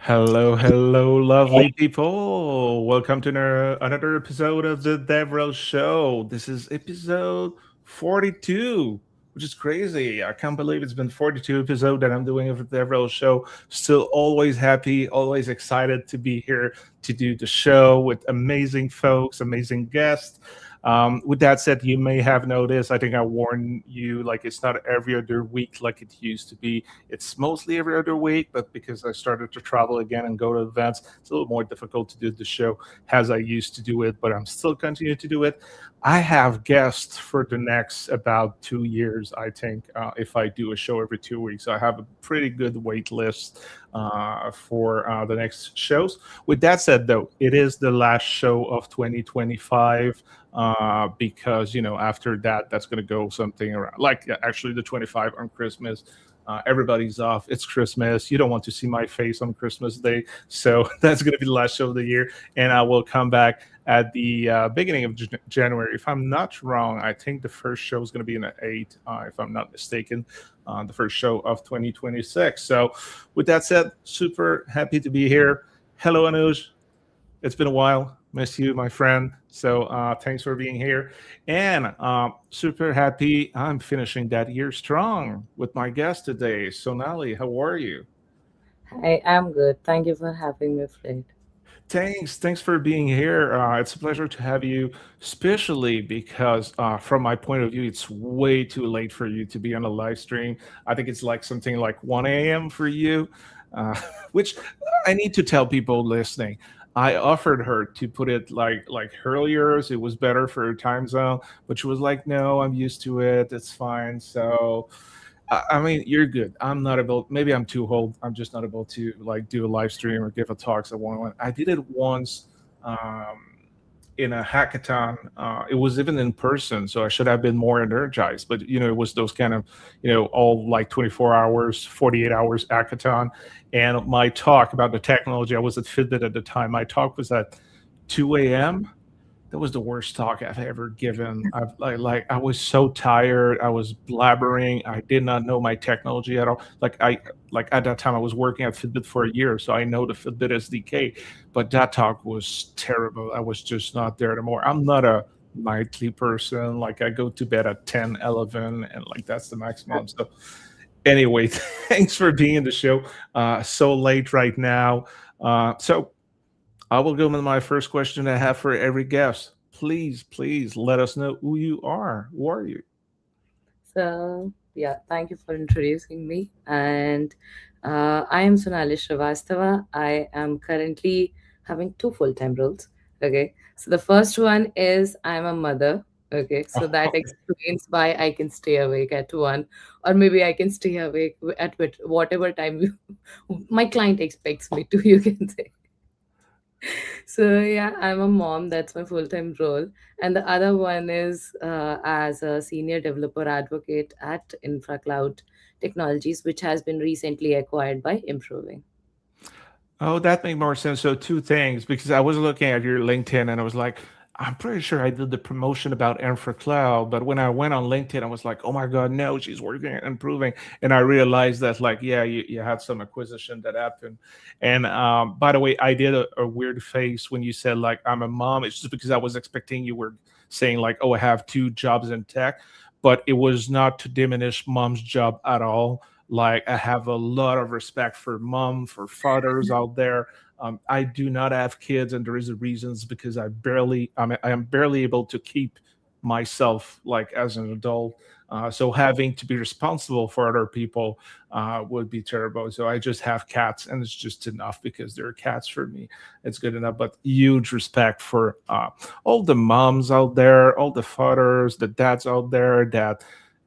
Hello, hello, lovely people. Welcome to another episode of the Devrel Show. This is episode 42, which is crazy. I can't believe it's been 42 episodes that I'm doing of the Devrel Show. Still always happy, always excited to be here to do the show with amazing folks, amazing guests. With that said, you may have noticed, I think I warned you, like it's not every other week like it used to be. It's mostly every other week, but because I started to travel again and go to events, it's a little more difficult to do the show as I used to do it, but I'm still continuing to do it. I have guests for the next about 2 years, I think, if I do a show every 2 weeks. So I have a pretty good wait list for the next shows. With that said, though, it is the last show of 2025 because after that that's going to go something around like actually the 25 on Christmas. Everybody's off. It's Christmas. You don't want to see my face on Christmas Day. So that's going to be the last show of the year. And I will come back at the beginning of January. If I'm not wrong, I think the first show is going to be in the 8th, if I'm not mistaken, the first show of 2026. So with that said, super happy to be here. Hello, Anuj. It's been a while. Miss you, my friend. So thanks for being here. And super happy I'm finishing that year strong with my guest today. Sonali, how are you? Hi, I'm good. Thank you for having me, Fred. Thanks for being here. It's a pleasure to have you, especially because from my point of view, it's way too late for you to be on a live stream. I think it's like something like 1 a.m. for you, uh, which I need to tell people listening. I offered her to put it like earlier, so it was better for her time zone, but she was like, "No, I'm used to it. It's fine." So I mean, you're good. I'm not able. Maybe I'm too old. I'm just not able to like do a live stream or give a talk. So one, I did it once in a hackathon. It was even in person, so I should have been more energized. But it was those kind of all like 24 hours, 48 hours hackathon. And my talk about the technology. I was at Fitbit at the time. My talk was at 2 a.m. That was the worst talk I've ever given. I was so tired. I was blabbering. I did not know my technology at all. Like at that time I was working at Fitbit for a year, so I know the Fitbit SDK. But that talk was terrible. I was just not there anymore. I'm not a nightly person. Like I go to bed at 10, 11, and like that's the maximum. So anyway, thanks for being in the show. So late right now. So I will go with my first question I have for every guest. Please, please let us know who you are. Who are you? So, yeah, thank you for introducing me. And I am Sonali Srivastava. I am currently having two full-time roles. Okay. So the first one is I'm a mother. Okay. So that explains why I can stay awake at one, or maybe I can stay awake at whatever time my client expects me to, you can say. So yeah, I'm a mom. That's my full-time role, and the other one is as a senior developer advocate at InfraCloud Technologies, which has been recently acquired by Improving. Oh, that makes more sense. So two things, because I was looking at your LinkedIn and I was like, I'm pretty sure I did the promotion about InfraCloud, but when I went on LinkedIn, I was like, oh my God, no, she's working and improving. And I realized that like, yeah, you had some acquisition that happened. And by the way, I did a weird face when you said like I'm a mom. It's just because I was expecting you were saying like, oh, I have two jobs in tech, but it was not to diminish mom's job at all. Like I have a lot of respect for mom, for fathers out there. I do not have kids, and there is a reasons because I am barely able to keep myself like as an adult. So having to be responsible for other people would be terrible. So I just have cats, and it's just enough because they're cats for me. It's good enough. But huge respect for all the moms out there, all the fathers, the dads out there that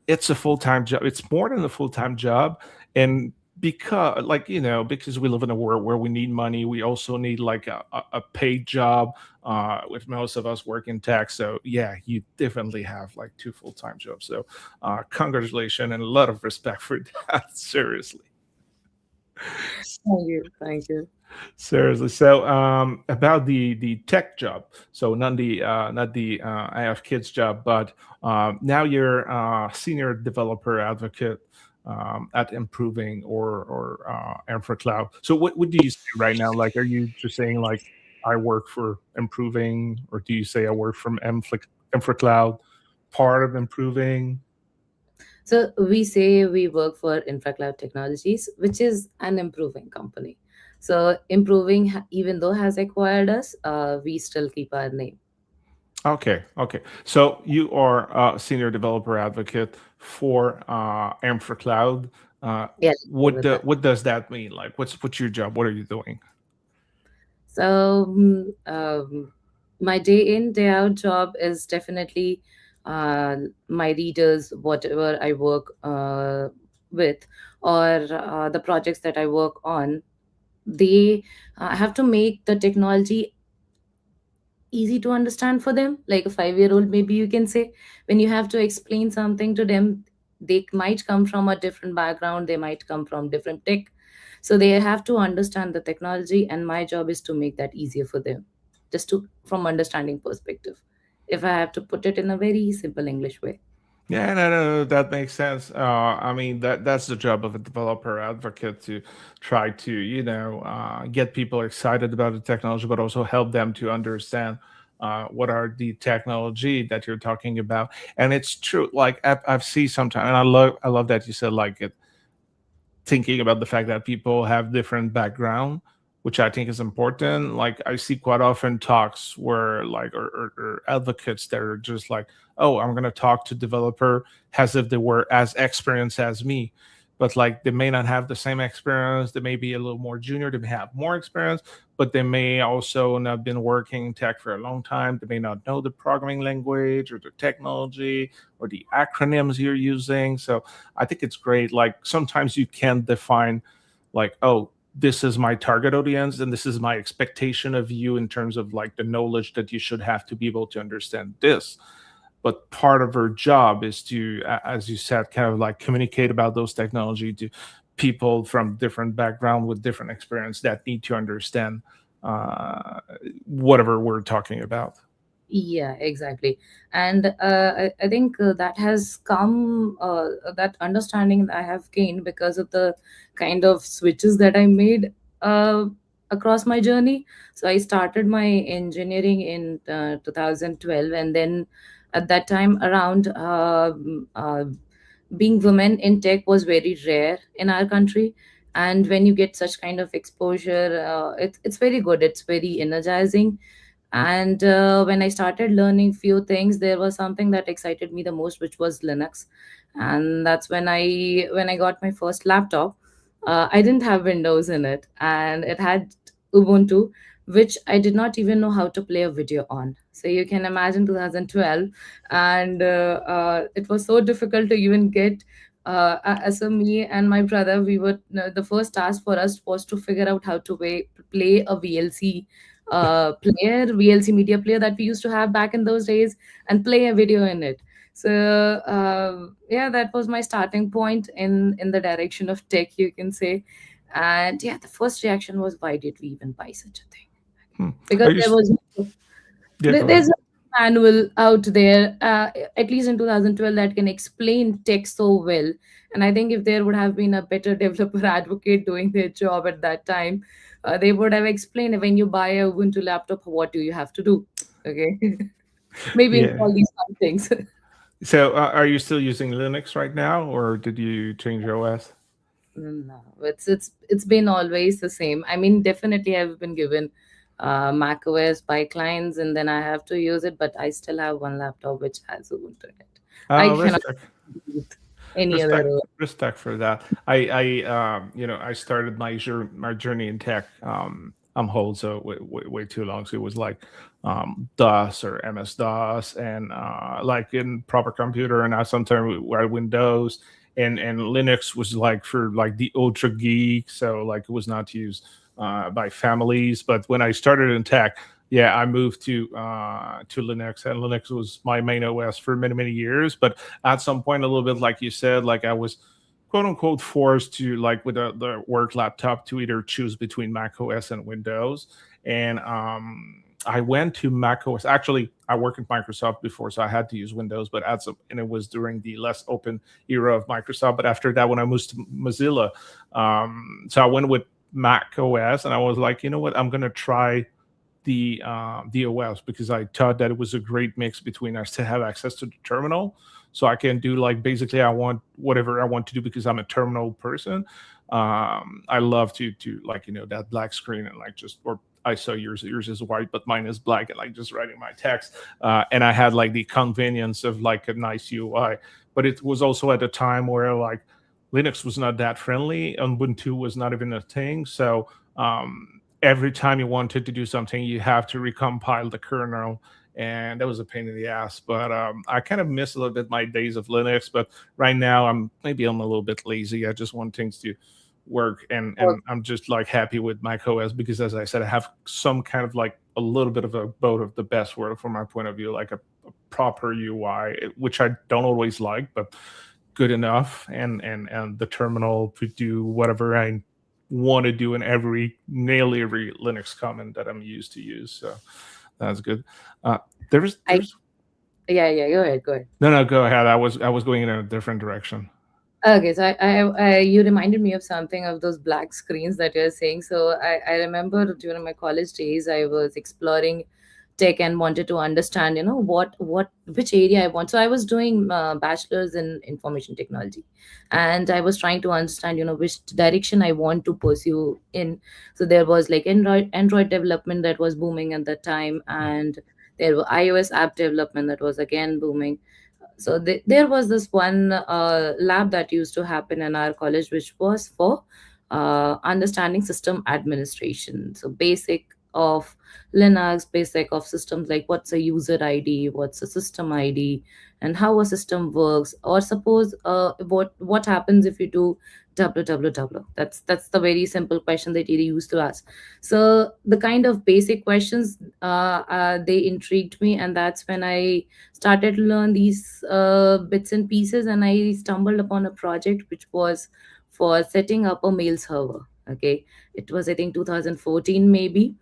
it's a full-time job. It's more than a full-time job. And because we live in a world where we need money, we also need like a paid job, with most of us work in tech. So yeah, you definitely have like two full-time jobs. So congratulations and a lot of respect for that. Seriously. Thank you. Thank you. Seriously. So about the tech job. So not the I have kids job, but now you're senior developer advocate. at improving or InfraCloud. So what do you say right now? Like, are you just saying like I work for improving, or do you say I work from InfraCloud, part of improving? So we say we work for InfraCloud Technologies, which is an improving company. So improving, even though has acquired us, we still keep our name. Okay, okay. So you are a senior developer advocate for InfraCloud. Uh, Yes, with that. what does that mean? Like, what's your job? What are you doing? So my day in, day out job is definitely my readers, whatever I work with, or the projects that I work on. They have to make the technology easy to understand for them, like a 5 year old, maybe you can say. When you have to explain something to them, they might come from a different background, they might come from different tech, so they have to understand the technology, and my job is to make that easier for them, just to from understanding perspective, if I have to put it in a very simple English way. Yeah, no, that makes sense. I mean, that's the job of a developer advocate to try to, get people excited about the technology, but also help them to understand what are the technology that you're talking about. And it's true. Like I've seen sometimes, and I love that you said like it, thinking about the fact that people have different background, which I think is important. Like I see quite often talks where like or advocates that are just like, oh, I'm gonna talk to developer as if they were as experienced as me. But like they may not have the same experience, they may be a little more junior, they may have more experience, but they may also not been working in tech for a long time. They may not know the programming language or the technology or the acronyms you're using. So I think it's great. Like sometimes you can define, like, oh, this is my target audience and this is my expectation of you in terms of like the knowledge that you should have to be able to understand this. But part of her job is to, as you said, kind of like communicate about those technology to people from different background with different experience that need to understand uh, whatever we're talking about. Yeah, exactly. And I think that has come, that understanding that I have gained because of the kind of switches that I made uh, across my journey. So I started my engineering in 2012, and then at that time around, being women in tech was very rare in our country. And when you get such kind of exposure, it's very good, it's very energizing. And when I started learning few things, there was something that excited me the most, which was Linux. And that's when I got my first laptop. I didn't have Windows in it, and it had Ubuntu, which I did not even know how to play a video on. So you can imagine 2012. And it was so difficult to even get, as a me and my brother, we were, the first task for us was to figure out how to play a VLC VLC media player that we used to have back in those days, and play a video in it. So yeah, that was my starting point in the direction of tech, you can say. And yeah, the first reaction was, why did we even buy such a thing? Hmm. Because Are you? there was Yeah, go there's ahead. a manual out there, at least in 2012, that can explain tech so well. And I think if there would have been a better developer advocate doing their job at that time, they would have explained, when you buy a Ubuntu laptop, what do you have to do? Okay. Maybe Yeah. install these five things. So, are you still using Linux right now, or did you change OS? No, it's been always the same. I mean, definitely I've been given Mac OS by clients, and then I have to use it. But I still have one laptop which has Ubuntu in it. I cannot Respect, use any other respect, OS. respect for that. I started my journey in tech. I'm old, so way too long. So it was like DOS or MS DOS, and like in proper computer, and now sometimes we were Windows, and Linux was like for like the ultra geek, so like it was not used by families. But when I started in tech, yeah, I moved to Linux, and Linux was my main OS for many years. But at some point, a little bit like you said, like I was quote unquote forced to, like with the work laptop, to either choose between Mac OS and Windows. And I went to Mac OS. Actually, I worked at Microsoft before, so I had to use Windows, but and it was during the less open era of Microsoft. But after that, when I moved to Mozilla, so I went with Mac OS, and I was like, you know what, I'm gonna try the OS because I thought that it was a great mix between us to have access to the terminal, so I can do like basically I want whatever I want to do because I'm a terminal person. I love to like that black screen and like just or I saw yours is white, but mine is black and like just writing my text. And I had like the convenience of like a nice UI, but it was also at a time where like Linux was not that friendly, Ubuntu was not even a thing, so every time you wanted to do something, you have to recompile the kernel, and that was a pain in the ass. But I kind of miss a little bit my days of Linux. But right now, I'm a little bit lazy. I just want things to work, and I'm just like happy with Mac OS because, as I said, I have some kind of like a little bit of a both of the best world from my point of view, like a proper UI, which I don't always like, but good enough, and the terminal to do whatever I want to do in nearly every Linux command that I'm used to use. So that's good. Uh, there's I there's Yeah, yeah. Go ahead, go ahead. no, go ahead. I was going in a different direction. Okay, so you reminded me of something of those black screens that you're saying. So I remember during my college days, I was exploring tech and wanted to understand, which area I want. So I was doing bachelor's in information technology, and I was trying to understand, which direction I want to pursue in. So there was like Android development that was booming at that time, and there were iOS app development that was again booming. So there was this one lab that used to happen in our college which was for understanding system administration, so basic of Linux, basic of systems, like what's a user ID, what's a system ID, and how a system works. Or suppose what happens if you do www. That's the very simple question that you used to ask. So the kind of basic questions they intrigued me, and that's when I started to learn these bits and pieces, and I stumbled upon a project which was for setting up a mail server. Okay, it was, I think, 2014 maybe.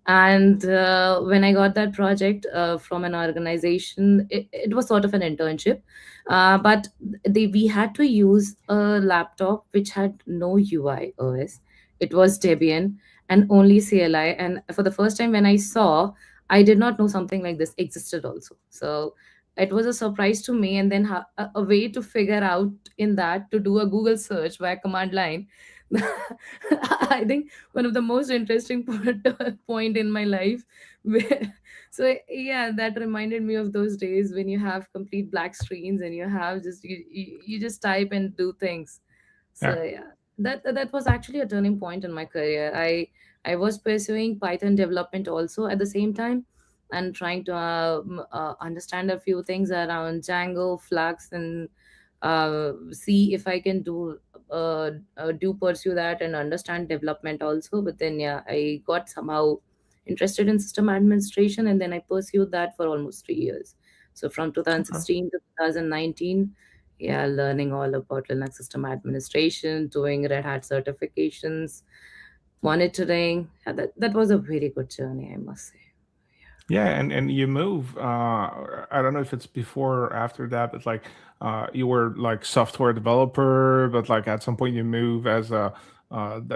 And when I got that project from an organization, it was sort of an internship, but we had to use a laptop which had no UI OS. It was Debian and only CLI. And for the first time when I saw, I did not know something like this existed also. So it was a surprise to me. And then a way to figure out in that to do a Google search via command line. I think one of the most interesting point in my life. So yeah, that reminded me of those days when you have complete black screens and you have just you just type and do things. Yeah. So yeah, that was actually a turning point in my career. I was pursuing Python development also at the same time, and trying to understand a few things around Django, Flux, and see if I can do pursue that and understand development also. But then yeah, I got somehow interested in system administration, and then I pursued that for almost 3 years. So from Okay. 2016 to 2019, yeah, learning all about Linux system administration, doing Red Hat certifications, monitoring. Yeah, that was a very good journey, I must say. Yeah, and you move. I don't know if it's before or after that, but like you were like software developer, but like at some point you move as a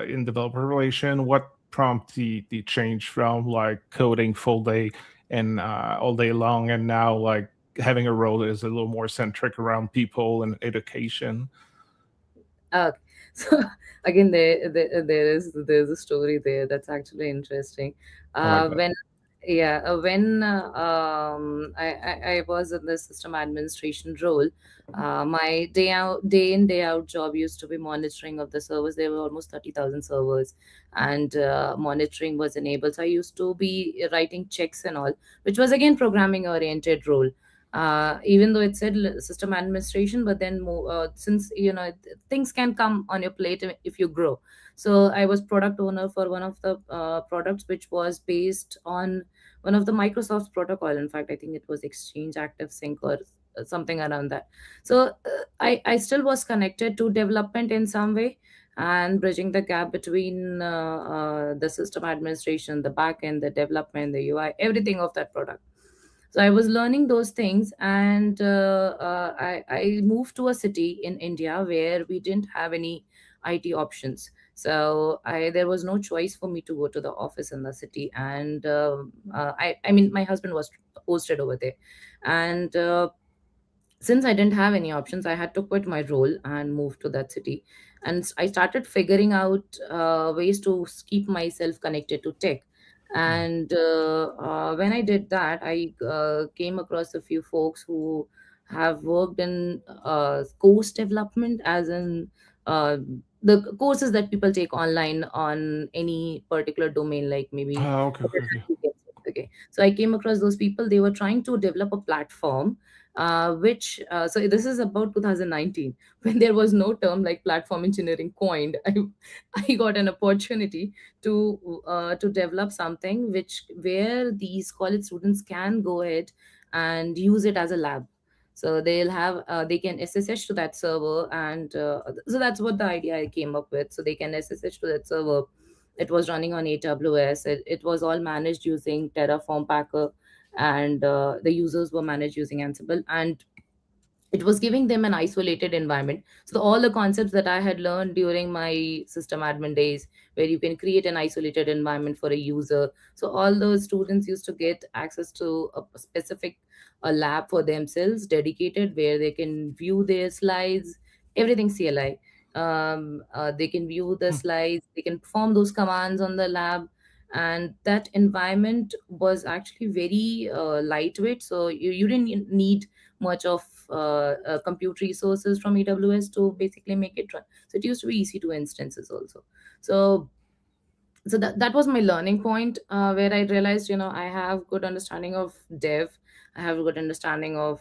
in developer relation. What prompted the change from like coding full day and all day long, and now like having a role that is a little more centric around people and education? Okay. So again, there's a story there that's actually interesting. I like that. When yeah, when I was in the system administration role, my day in day out job used to be monitoring of the servers. There were almost 30,000 servers, and monitoring was enabled. So I used to be writing checks and all, which was again programming oriented role. Even though it said system administration, but then since things can come on your plate if you grow. So I was product owner for one of the products which was based on one of the Microsoft's protocol. In fact, I think it was Exchange Active Sync or something around that. So I still was connected to development in some way. and bridging the gap between the system administration, the backend, the development, the UI, everything of that product. So I was learning those things, and I moved to a city in India where we didn't have any IT options. So there was no choice for me to go to the office in the city, and I mean, my husband was posted over there, and since I didn't have any options, I had to quit my role and move to that city. And I started figuring out ways to keep myself connected to tech. Mm. And when I did that, I came across a few folks who have worked in course development, as in uh, the courses that people take online on any particular domain, like maybe. Oh, okay, okay, okay. Okay, so I came across those people. They were trying to develop a platform which so this is about 2019 when there was no term like platform engineering coined. I got an opportunity to develop something which where these college students can go ahead and use it as a lab. So they'll have they can SSH to that server, and so that's what the idea I came up with. So they can SSH to that server. It was running on AWS. It was all managed using Terraform Packer, and the users were managed using Ansible, and it was giving them an isolated environment. So all the concepts that I had learned during my system admin days, where you can create an isolated environment for a user, so all those students used to get access to a specific a lab for themselves, dedicated, where they can view their slides, everything CLI. They can view the Hmm. slides, they can perform those commands on the lab, and that environment was actually very lightweight. So you didn't need much of compute resources from AWS to basically make it run. So it used to be EC2 instances also. So that was my learning point, where I realized, I have good understanding of dev, I have a good understanding of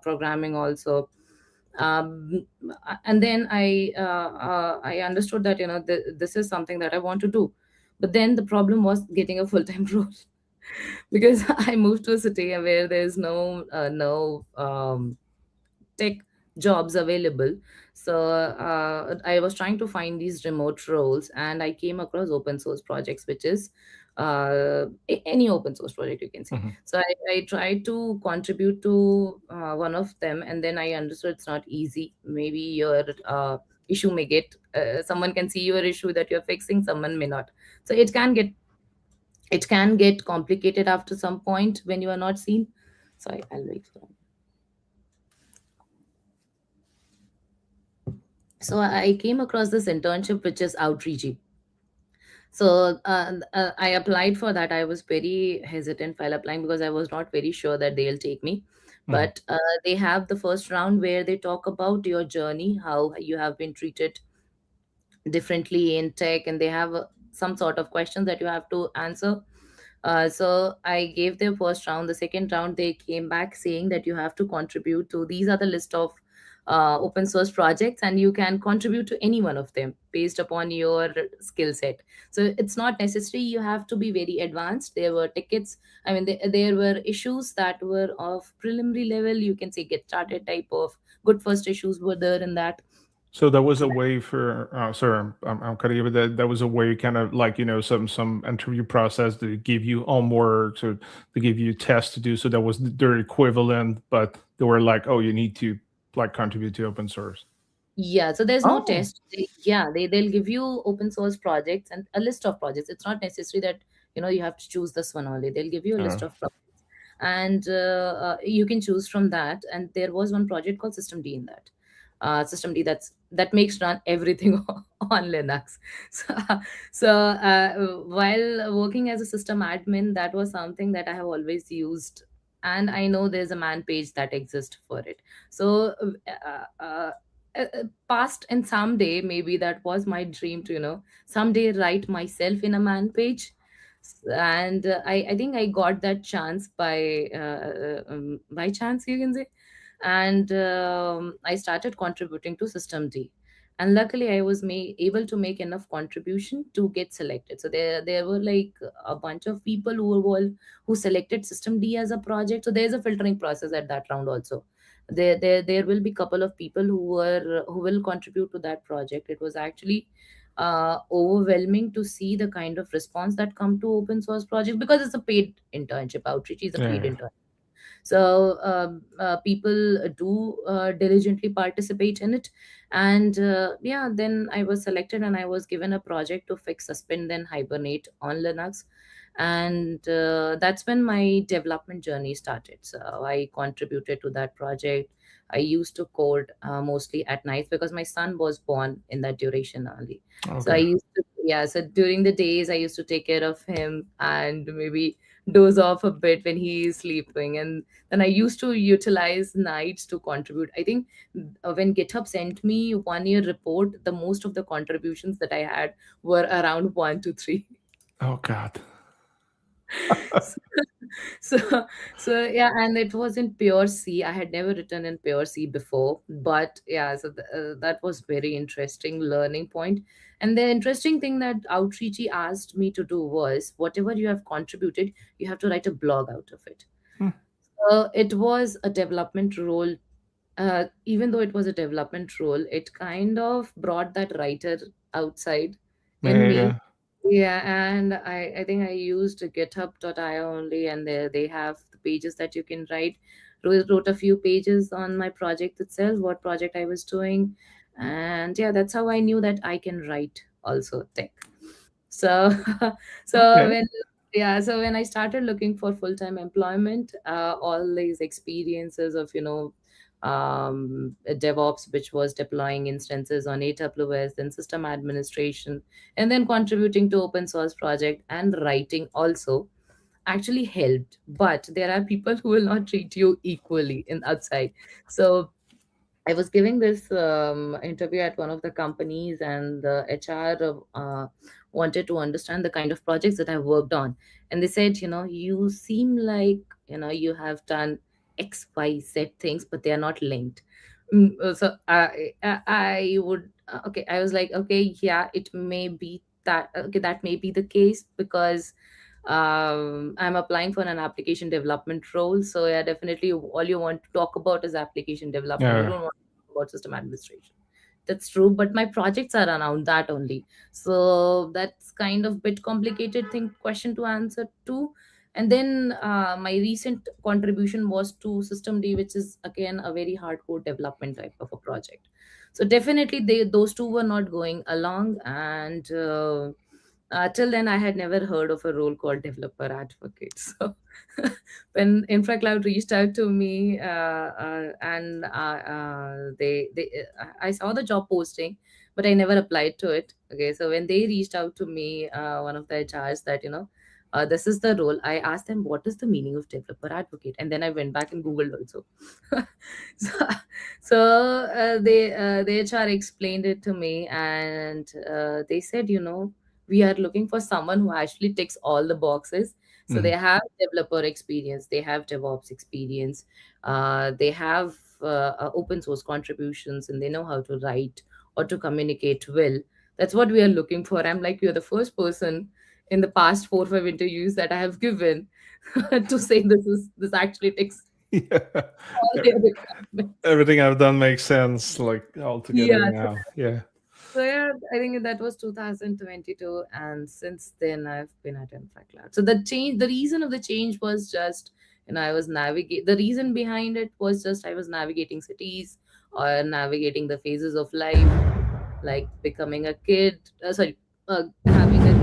programming also. um, and then I understood that this is something that I want to do. But then the problem was getting a full-time role, because I moved to a city where there's no tech jobs available. So I was trying to find these remote roles, and I came across open source projects, which is any open source project, you can say. Mhm. So I tried to contribute to one of them, and then I understood it's not easy. Maybe your issue may get someone can see your issue that you're fixing, someone may not. So it can get complicated after some point when you are not seen. So I'll wait for. So I came across this internship, which is outreach. So I applied for that. I was very hesitant while applying because I was not very sure that they'll take me. Mhm. But they have the first round where they talk about your journey, how you have been treated differently in tech, and they have some sort of questions that you have to answer. So I gave their first round. The second round, they came back saying that you have to contribute to, these are the list of open source projects, and you can contribute to any one of them based upon your skill set. So it's not necessary you have to be very advanced. There were tickets, I mean, there were issues that were of preliminary level, you can say get started type of good first issues were there in that. So that was a way for. Sorry, I'm cutting you, but that was a way, kind of like, some interview process to give you homework, to give you tests to do. So that was their equivalent, but they were like, oh, you need to like contribute to open source. Yeah, so there's no Oh, test. They'll give you open source projects and a list of projects. It's not necessary that you have to choose this one only. They'll give you a list of projects, and you can choose from that. And there was one project called System D in that. System D that makes run everything on Linux. So, so while working as a system admin, that was something that I have always used, and I know there's a man page that exists for it. So past and someday, maybe that was my dream to someday write myself in a man page. And I think I got that chance by chance, you can say. And I started contributing to System D, and luckily I was able to make enough contribution to get selected. So there were like a bunch of people who selected System D as a project. So there's a filtering process at that round also. There will be couple of people who will contribute to that project. It was actually overwhelming to see the kind of response that come to open source project, because it's a paid internship. Outreach is a paid Yeah. internship. So people do diligently participate in it. And yeah, then I was selected and I was given a project to fix suspend and hibernate on Linux. And that's when my development journey started. So I contributed to that project. I used to code mostly at night because my son was born in that duration only. So I Okay. used to, yeah, so during the days I used to take care of him and maybe doze off a bit when he is sleeping. And then I used to utilize nights to contribute. I think when GitHub sent me 1 year report, the most of the contributions that I had were around 1 to 3. Oh God. So so yeah, and it was in pure C. I had never written in pure C before, but yeah, so that was very interesting learning point. And the interesting thing that Outreachy asked me to do was, whatever you have contributed, you have to write a blog out of it. Hmm. It was a development role. Even though it was a development role, it kind of brought that writer outside in me. Yeah. Yeah, and I think I used github.io only, and they have the pages that you can write. Wrote a few pages on my project itself, what project I was doing. And yeah, that's how I knew that I can write also tech. So so Okay. when yeah, so when I started looking for full-time employment, all these experiences of DevOps, which was deploying instances on AWS, then system administration, and then contributing to open source project and writing also actually helped. But there are people who will not treat you equally in outside. So I was giving this interview at one of the companies, and the HR wanted to understand the kind of projects that I worked on. And they said, you seem like, you have done X, Y, Z things, but they are not linked. So I would, okay, I was like, okay, yeah, it may be that, okay, that may be the case, because I'm applying for an application development role. So yeah, definitely all you want to talk about is application development. You Yeah. don't want to talk about system administration. That's true, but my projects are around that only. So that's kind of bit complicated thing question to answer to. And then my recent contribution was to system D, which is again a very hardcore development type of a project. So definitely those two were not going along. And till then, I had never heard of a role called developer advocate. So, when InfraCloud reached out to me, and I saw the job posting, but I never applied to it. Okay, so when they reached out to me, one of the HRs that this is the role. I asked them what is the meaning of developer advocate, and then I went back and googled also. so, the HR explained it to me, and they said, we are looking for someone who actually ticks all the boxes. So they Mhm. have developer experience, they have DevOps experience, they have open source contributions, and they know how to write or to communicate well. That's what we are looking for. I'm like, you're the first person in the past 4 or 5 interviews that I have given to say this actually ticks Yeah. all their requirements. Everything I've done makes sense, like all together Yeah. now. Yeah. So yeah, I think that was 2022, and since then I've been at InfraCloud. So the reason of the change was just, I was navigate. The reason behind it was just I was navigating cities or navigating the phases of life, like becoming a kid. Sorry, having a.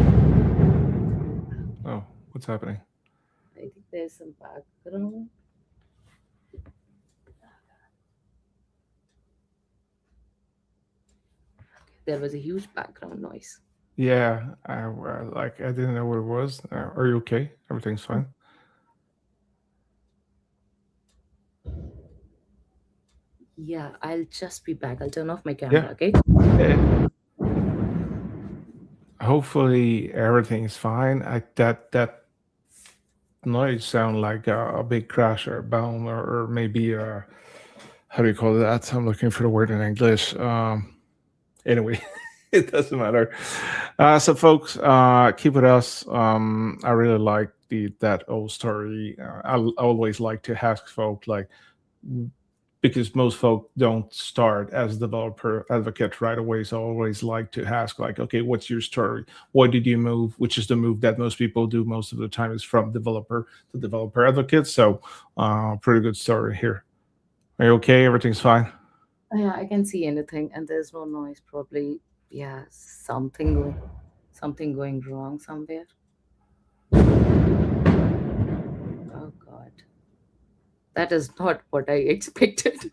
Oh, what's happening? I think there's some background. There was a huge background noise. Yeah, like I didn't know what it was. Are you okay? Everything's fine. Yeah, I'll just be back. I'll turn off my Yeah. camera. Okay. Eh, Hopefully everything's fine. That noise sound like a big crash or a bomb, or maybe how do you call that? I'm looking for the word in English. Anyway, it doesn't matter. So folks, keep with us. I really like the that old story. I always like to ask folk like, because most folk don't start as developer advocate right away. So I always like to ask, like, okay, what's your story? Why did you move? Which is the move that most people do most of the time is from developer to developer advocate. So pretty good story here. Are you okay? Everything's fine? Yeah, I can see anything, and there's no noise. Probably, yeah, something going wrong somewhere. Oh God, that is not what I expected.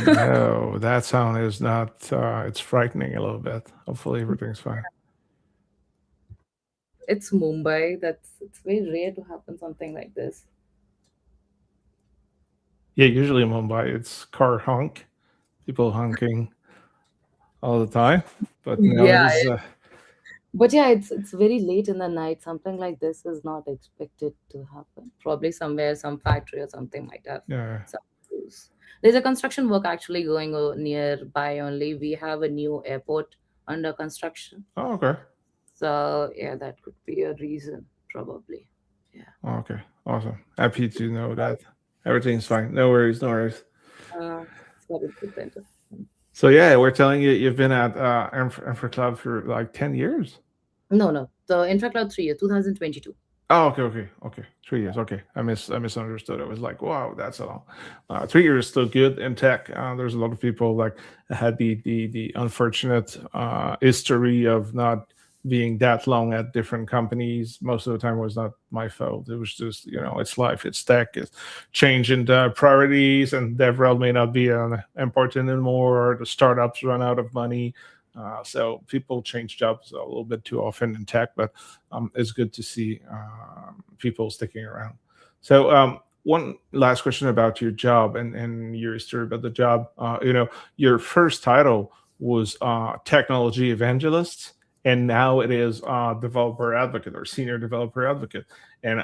No, that sound is not. It's frightening a little bit. Hopefully, everything's fine. It's Mumbai. It's very rare to happen something like this. Yeah, usually in Mumbai, it's car honk, people honking all the time. But now Yeah, it is. but yeah, it's very late in the night. Something like this is not expected to happen. Probably somewhere, some factory or something might have Yeah. some issues. There's a construction work actually going nearby only. We have a new airport under construction. Oh, okay. So yeah, that could be a reason, probably. Yeah. Okay. Awesome. Happy to know that everything's fine. No worries. No worries. It's got a good then. So yeah, we're telling you you've been at InfraCloud for like 10 years. No, no. The InfraCloud 3 year, 2022. Oh, okay, okay, okay. 3 years. Okay, I misunderstood. I was like, wow, that's a long. 3 years is still good in tech. There's a lot of people like had the unfortunate history of not being that long at different companies. Most of the time was not my fault. It was just it's life, it's tech, it's changing the priorities, and Devrel may not be important anymore. The startups run out of money. So people change jobs a little bit too often in tech, but it's good to see people sticking around. So one last question about your job and your story about the job. Your first title was technology evangelist, and now it is developer advocate or senior developer advocate. And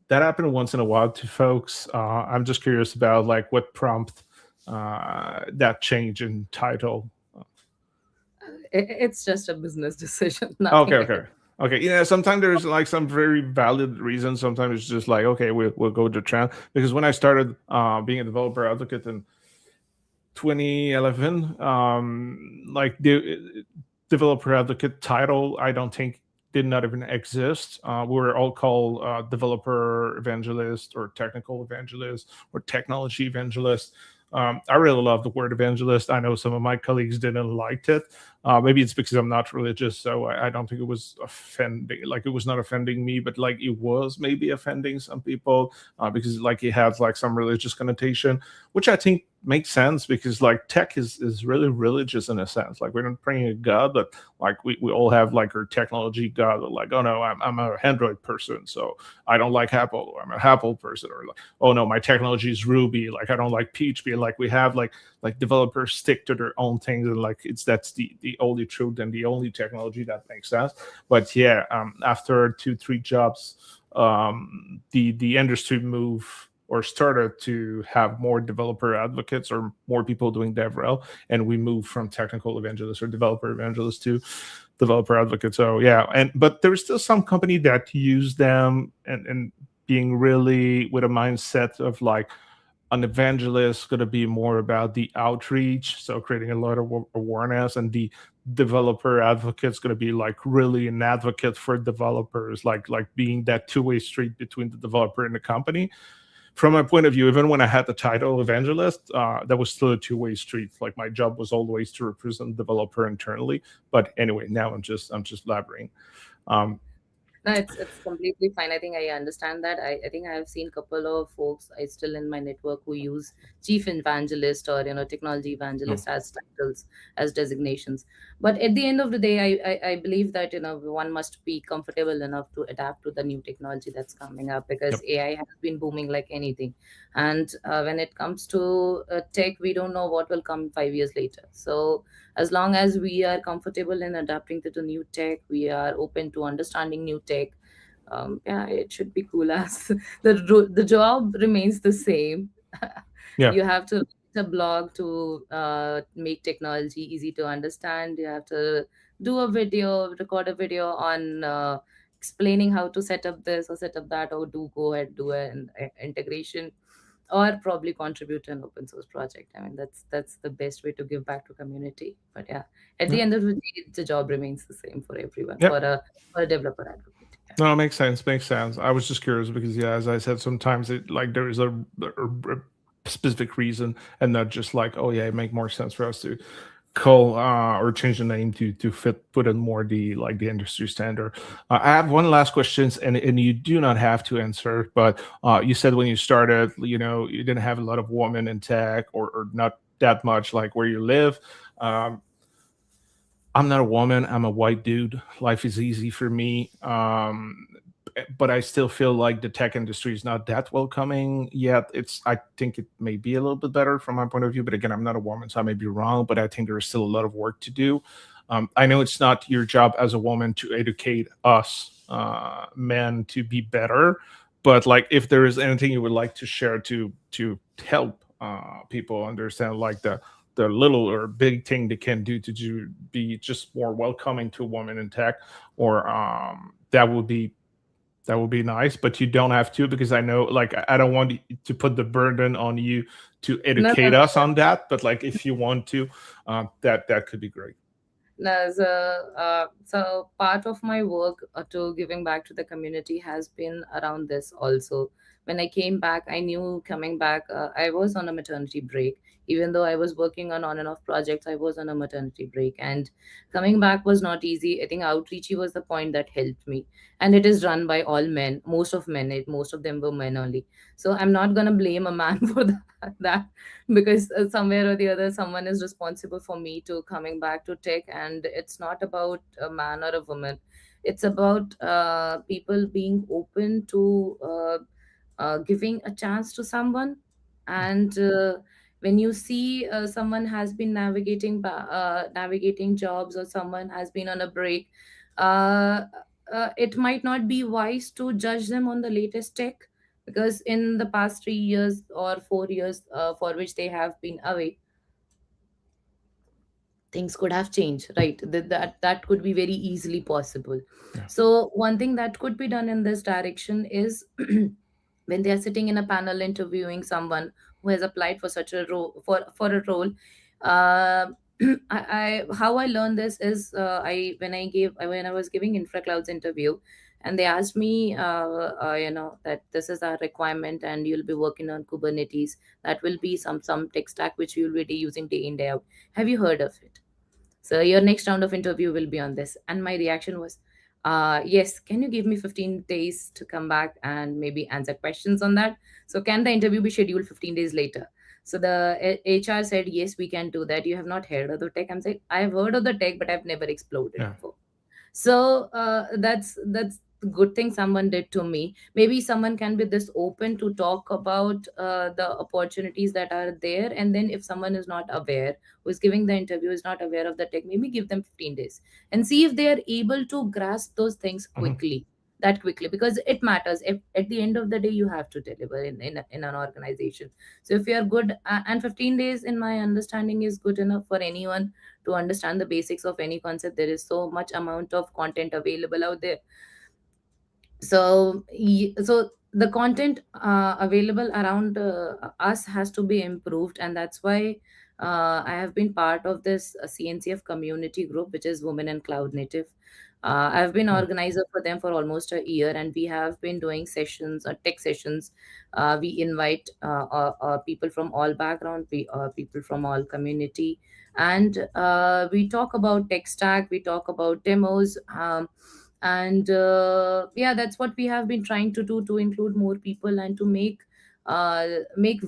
that happened once in a while to folks. I'm just curious about like what prompt that change in title. It's just a business decision, Okay, nothing okay. else. Okay, sometimes there's like some very valid reasons. Sometimes it's just like, okay, we'll go to trend. Because when I started being a developer advocate in 2011, like the developer advocate title, I don't think did not even exist. We were all called developer evangelist or technical evangelist or technology evangelist. I really love the word evangelist. I know some of my colleagues didn't like it. Maybe it's because I'm not religious, so I don't think it was offending. Like it was not offending me, but like it was maybe offending some people because like it has like some religious connotation, which I think makes sense because like tech is really religious in a sense. Like we're not praying to God, but like we all have like our technology God. Like, oh no, I'm an Android person, so I don't like Apple, or I'm an Apple person, or like, oh no, my technology is Ruby, like I don't like PHP. Like we have like developers stick to their own things, and like that's the only truth and the only technology that makes sense. But yeah, after 2-3 jobs, the industry move or started to have more developer advocates or more people doing DevRel, and we moved from technical evangelist or developer evangelist to developer advocate. So yeah, and but there's still some company that use them and being really with a mindset of like an evangelist going to be more about the outreach, so creating a lot of awareness, and the developer advocate is going to be like really an advocate for developers, like being that two-way street between the developer and the company. From my point of view, even when I had the title evangelist, that was still a two-way street. Like my job was always to represent the developer internally. But anyway, now I'm just blabbering. Um, No, it's completely fine. I think I understand that. I think I have seen a couple of folks I still in my network who use chief evangelist or technology no, evangelist as titles, as designations. But at the end of the day, I believe that one must be comfortable enough to adapt to the new technology that's coming up, because yep, AI has been booming like anything. And when it comes to tech, we don't know what will come 5 years later. So as long as we are comfortable in adapting to the new tech, we are open to understanding new tech. Yeah, it should be cool as the job remains the same. yeah, You have to write a blog to make technology easy to understand. You have to do a video, record a video on explaining how to set up this or set up that, or do go ahead do an integration. or probably contribute to an open source project. I mean, that's the best way to give back to community. But yeah, at the Yep. end of the day, the job remains the same for everyone, Yep. for a developer advocate. Yeah. No, it makes sense. Makes sense. I was just curious because, yeah, as I said, sometimes it like there is a specific reason, and not just like, oh yeah, it make more sense for us to call or change the name to fit put in more the like the industry standard. I have one last question, and you do not have to answer, but you said when you started, you didn't have a lot of women in tech, or not that much like where you live. Um, I'm not a woman. I'm a white dude. Life is easy for me. But I still feel like the tech industry is not that welcoming yet. I think it may be a little bit better from my point of view. But again, I'm not a woman, so I may be wrong. But I think there is still a lot of work to do. I know it's not your job as a woman to educate us men to be better. But like, if there is anything you would like to share to help people understand, like the little or big thing they can do to be just more welcoming to women in tech, or that would be nice. But you don't have to, because I know, like, I don't want to put the burden on you to No, no, educate us no. on that. But like, if you want to, that could be great. As so part of my work to giving back to the community has been around this also. When I came back, I knew coming back, I was on a maternity break. Even though I was working on and off projects, I was on a maternity break, and coming back was not easy. I think outreachy was the point that helped me, and it is run by all men. Most of them were men only. So I'm not gonna blame a man for that, because somewhere or the other someone is responsible for me to coming back to tech. And it's not about a man or a woman, it's about people being open to giving a chance to someone. And when you see someone has been navigating jobs, or someone has been on a break, uh, it might not be wise to judge them on the latest tech, because in the past 3 years or 4 years for which they have been away, things could have changed, right? That could be very easily possible. Yeah. So one thing that could be done in this direction is when they are sitting in a panel interviewing someone who has applied for such a role, for a role. uh, I how I learned this is, when I was giving InfraCloud's interview, and they asked me, that this is our requirement and you'll be working on Kubernetes. That will be some tech stack which you'll be using day in day out. Have you heard of it? So your next round of interview will be on this. And my reaction was, yes, can you give me 15 days to come back and maybe answer questions on that? So can the interview be scheduled 15 days later? So the HR said, yes, we can do that. You have not heard of the tech? I'm saying, I've heard of the tech, but I've never explored it Yeah. before. So that's the good thing someone did to me. Maybe someone can be this open to talk about the opportunities that are there, and then if someone is not aware, who is giving the interview is not aware of the tech, maybe give them 15 days and see if they are able to grasp those things Mhm. quickly, because it matters. If at the end of the day you have to deliver in an organization. So if you are good, and 15 days in my understanding is good enough for anyone to understand the basics of any concept. There is so much amount of content available out there. So the content available around us has to be improved, and that's why I have been part of this CNCF community group, which is Women in Cloud Native. I've been Yeah. organizer for them for almost a year, and we have been doing sessions, tech sessions. We invite people from all background, people from all community, and we talk about tech stack, we talk about demos. And yeah, that's what we have been trying to do, to include more people and to make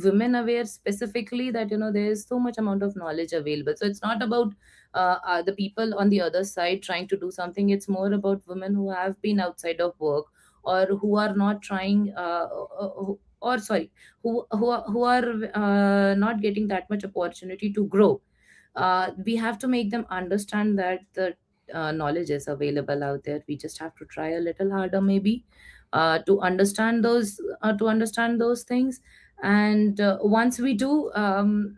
women aware specifically that there is so much amount of knowledge available. So it's not about the people on the other side trying to do something. It's more about women who have been outside of work, or who are not trying or sorry, who are not getting that much opportunity to grow. We have to make them understand that the knowledge is available out there. We just have to try a little harder, maybe, to understand those things. And once we do,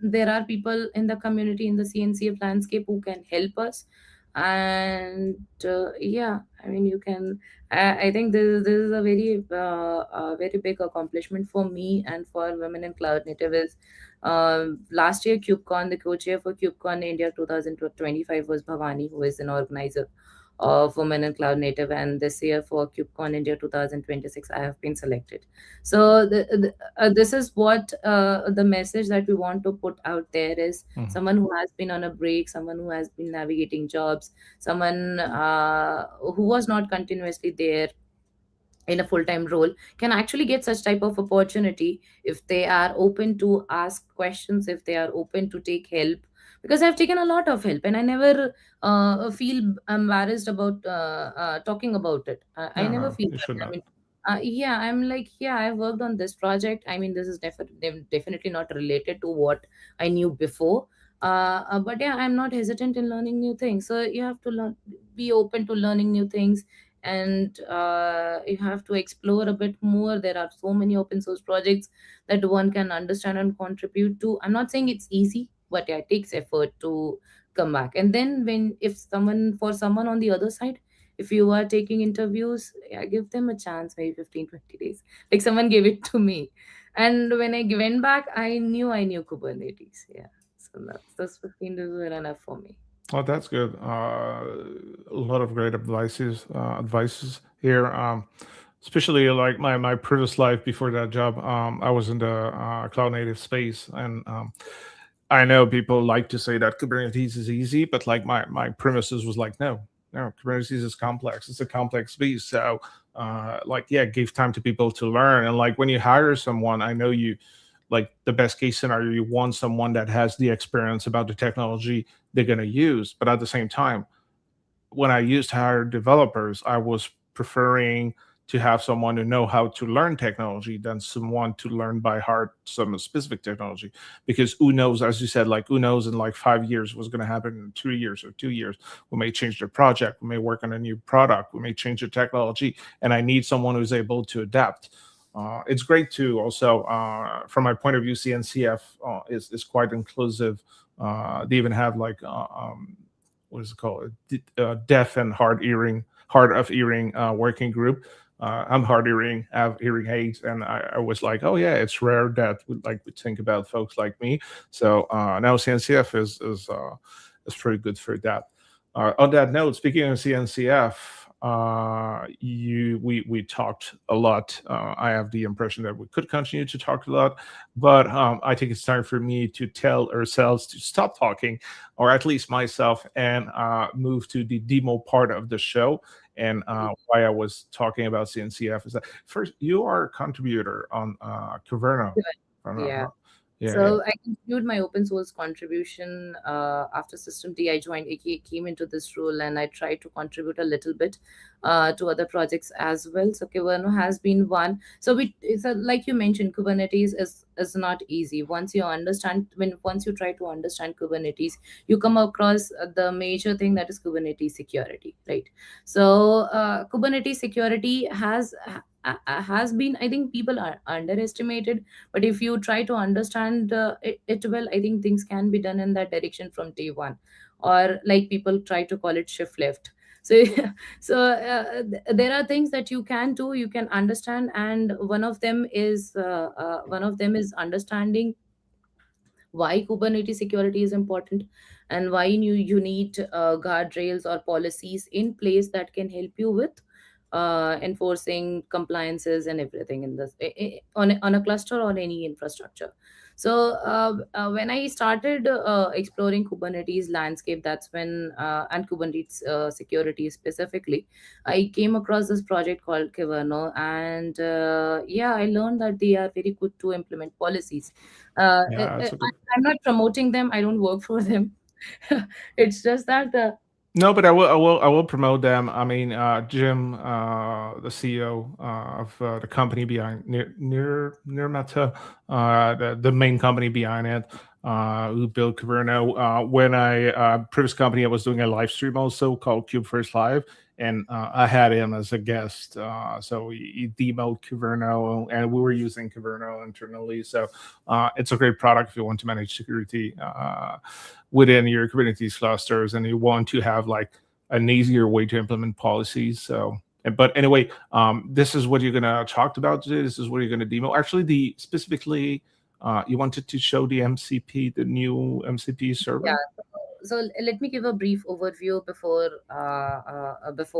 there are people in the community, in the CNCF landscape, who can help us And yeah, I mean, you can. I think this is a very big accomplishment for me and for women in cloud native. Is last year KubeCon, the co-chair for KubeCon India 2025 was Bhavani, who is an organizer of Women in Cloud Native, and this year for KubeCon India 2026, I have been selected. So this is what the message that we want to put out there is Mhm. someone who has been on a break, someone who has been navigating jobs, someone who was not continuously there in a full-time role can actually get such type of opportunity if they are open to ask questions, if they are open to take help, because I've taken a lot of help and I never feel embarrassed about talking about it. I No, never no, feel you should that. I not. mean, yeah, I'm like, yeah, I worked on this project. I mean, this is definitely not related to what I knew before, but yeah, I'm not hesitant in learning new things. So you have to learn, be open to learning new things, and you have to explore a bit more. There are so many open source projects that one can understand and contribute to. I'm not saying it's easy, but yeah, it takes effort to come back. And then when if someone for someone on the other side, if you are taking interviews, yeah, give them a chance, maybe 15-20 days, like someone gave it to me. And when I went back, I knew Kubernetes. Yeah, so that's those 15 days were enough for me. Oh, that's good. A lot of great advices here. Especially like my previous life before that job, I was in the cloud native space, and I know people like to say that Kubernetes is easy, but like my premises was like, no, no, Kubernetes is complex. It's a complex beast. So, like, yeah, give time to people to learn, and like when you hire someone, I know you like the best case scenario, you want someone that has the experience about the technology they're going to use, but at the same time when I used to hire developers, I was preferring to have someone to know how to learn technology than someone to learn by heart some specific technology. Because who knows, as you said, like who knows in like 5 years what's going to happen in 2 years or 2 years. We may change the project, we may work on a new product, we may change the technology, and I need someone who's able to adapt. It's great too. Also, from my point of view, CNCF is quite inclusive. They even have like what is it called? Deaf and hard of hearing working group. I'm hard hearing, I have hearing aids, and I was like, oh yeah, it's rare that we think about folks like me. So now CNCF is pretty good for that. On that note, speaking of CNCF, you we talked a lot. I have the impression that we could continue to talk a lot, but I think it's time for me to tell ourselves to stop talking, or at least myself, and move to the demo part of the show. And why I was talking about CNCF is that first, you are a contributor on Kyverno. If I'm not Yeah. wrong. Yeah, yeah, So I continued my open source contribution after System D. I came into this role, and I tried to contribute a little bit to other projects as well. So Kyverno has been one. So like you mentioned, Kubernetes is not easy. Once you try to understand Kubernetes, you come across the major thing, that is Kubernetes security, right? So Kubernetes security has been, I think people are underestimated, but if you try to understand it well, I think things can be done in that direction from day one, or like people try to call it shift left. So there are things that you can do, you can understand, and one of them is understanding why Kubernetes security is important, and why you need guardrails or policies in place that can help you with enforcing compliances and everything in this on a cluster or any infrastructure. So when I started exploring Kubernetes landscape, that's when and Kubernetes security specifically, I came across this project called Kyverno, and yeah, I learned that they are very good to implement policies. yeah. It's a good. I'm not promoting them. I don't work for them. It's just that No, but I will promote them. I mean, Jim, the CEO of the company behind near Meta, the main company behind it, who built Kyverno. When I previous company, I was doing a live stream also called Cube First Live, and I had him as a guest. So he demoed Kyverno, and we were using Kyverno internally. So it's a great product if you want to manage security within your Kubernetes clusters, and you want to have like an easier way to implement policies. So, but anyway, this is what you're gonna talk about today. This is what you're gonna demo. Actually, the specifically, you wanted to show the MCP, the new MCP server. Yeah. So let me give a brief overview before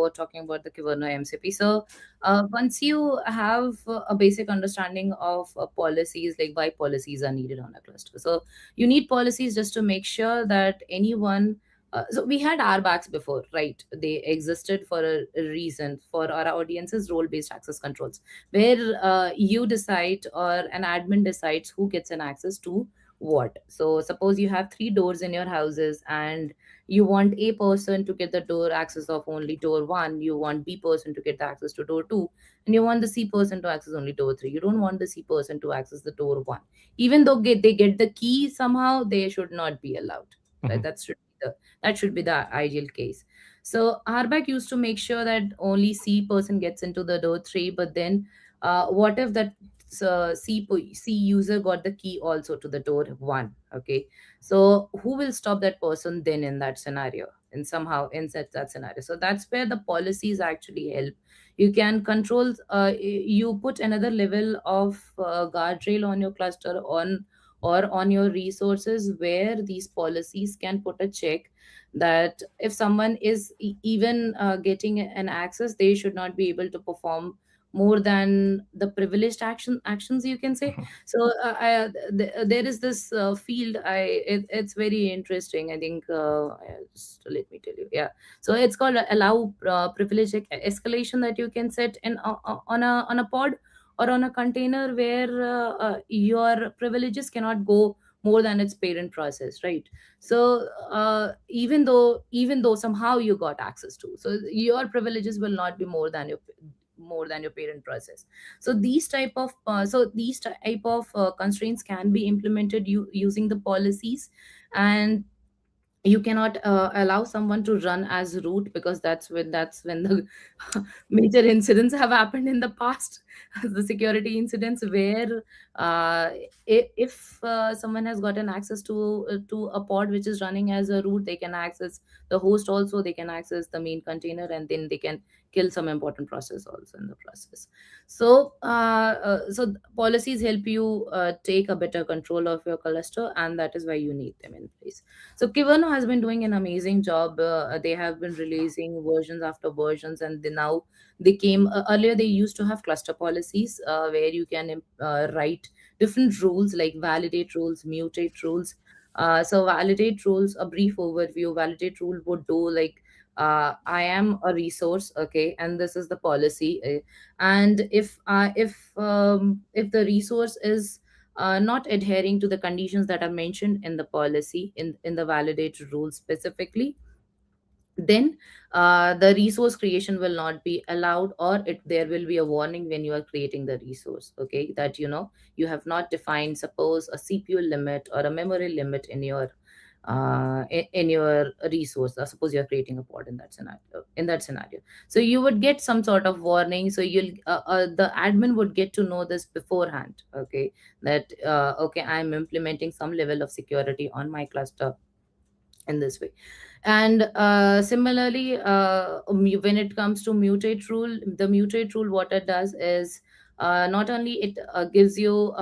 talking about the Kyverno MCP. So once you have a basic understanding of policies, like why policies are needed on a cluster. So you need policies just to make sure that anyone. So we had RBACs before, right? They existed for a reason for our audiences, role-based access controls, where you decide or an admin decides who gets an access to what. So suppose you have three doors in your houses and you want A person to get the door access of only door one, you want B person to get the access to door two, and you want the C person to access only door three. You don't want the C person to access the door one. Even though they get the key somehow, they should not be allowed. Right? Mhm. That should be the ideal case. So RBAC used to make sure that only C person gets into the door three, but then what if that C user got the key also to the door one? Okay, so who will stop that person then in that scenario? And somehow in that scenario, so that's where the policies actually help. You can control. You put another level of guardrail on your cluster on or on your resources where these policies can put a check that if someone is even getting an access, they should not be able to perform more than the privileged actions, you can say. Mhm. So there is this field. It's very interesting, I think. Just let me tell you. Yeah, so it's called allow privilege escalation, that you can set in on a pod or on a container where your privileges cannot go more than its parent process, right? So even though somehow you got access to, so your privileges will not be more than your parent process. So these type of constraints can be implemented using the policies. And you cannot allow someone to run as root, because that's when the major incidents have happened in the past. The security incidents where uh, if someone has gotten access to a pod which is running as a root, they can access the host also, they can access the main container, and then they can kill some important process also in the process. So policies help you take a better control of your cluster, and that is why you need them in place. So Kyverno has been doing an amazing job. They have been releasing versions after versions, and now they came earlier. They used to have cluster policies where you can write different rules like validate rules, mutate rules. So validate rules, a brief overview. Validate rule would do like I am a resource, okay, and this is the policy. And if the resource is not adhering to the conditions that are mentioned in the policy in the validated rules specifically, then the resource creation will not be allowed, or there will be a warning when you are creating the resource, okay, that you have not defined, suppose, a CPU limit or a memory limit in your resource. Suppose you are creating a pod in that scenario, so you would get some sort of warning. So the admin would get to know this beforehand, okay, that okay, I'm implementing some level of security on my cluster in this way. And similarly, when it comes to mutate rule, the mutate rule, what it does is not only it gives you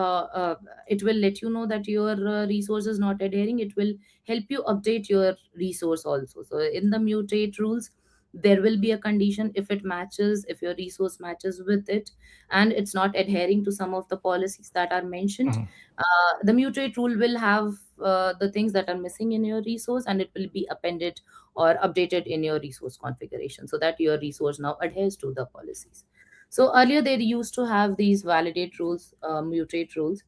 it will let you know that your resource is not adhering, it will help you update your resource also. So in the mutate rules, there will be a condition. If it matches, if your resource matches with it and it's not adhering to some of the policies that are mentioned, Mhm. the mutate rule will have the things that are missing in your resource, and it will be appended or updated in your resource configuration, so that your resource now adheres to the policies. So earlier they used to have these validate rules, mutate rules.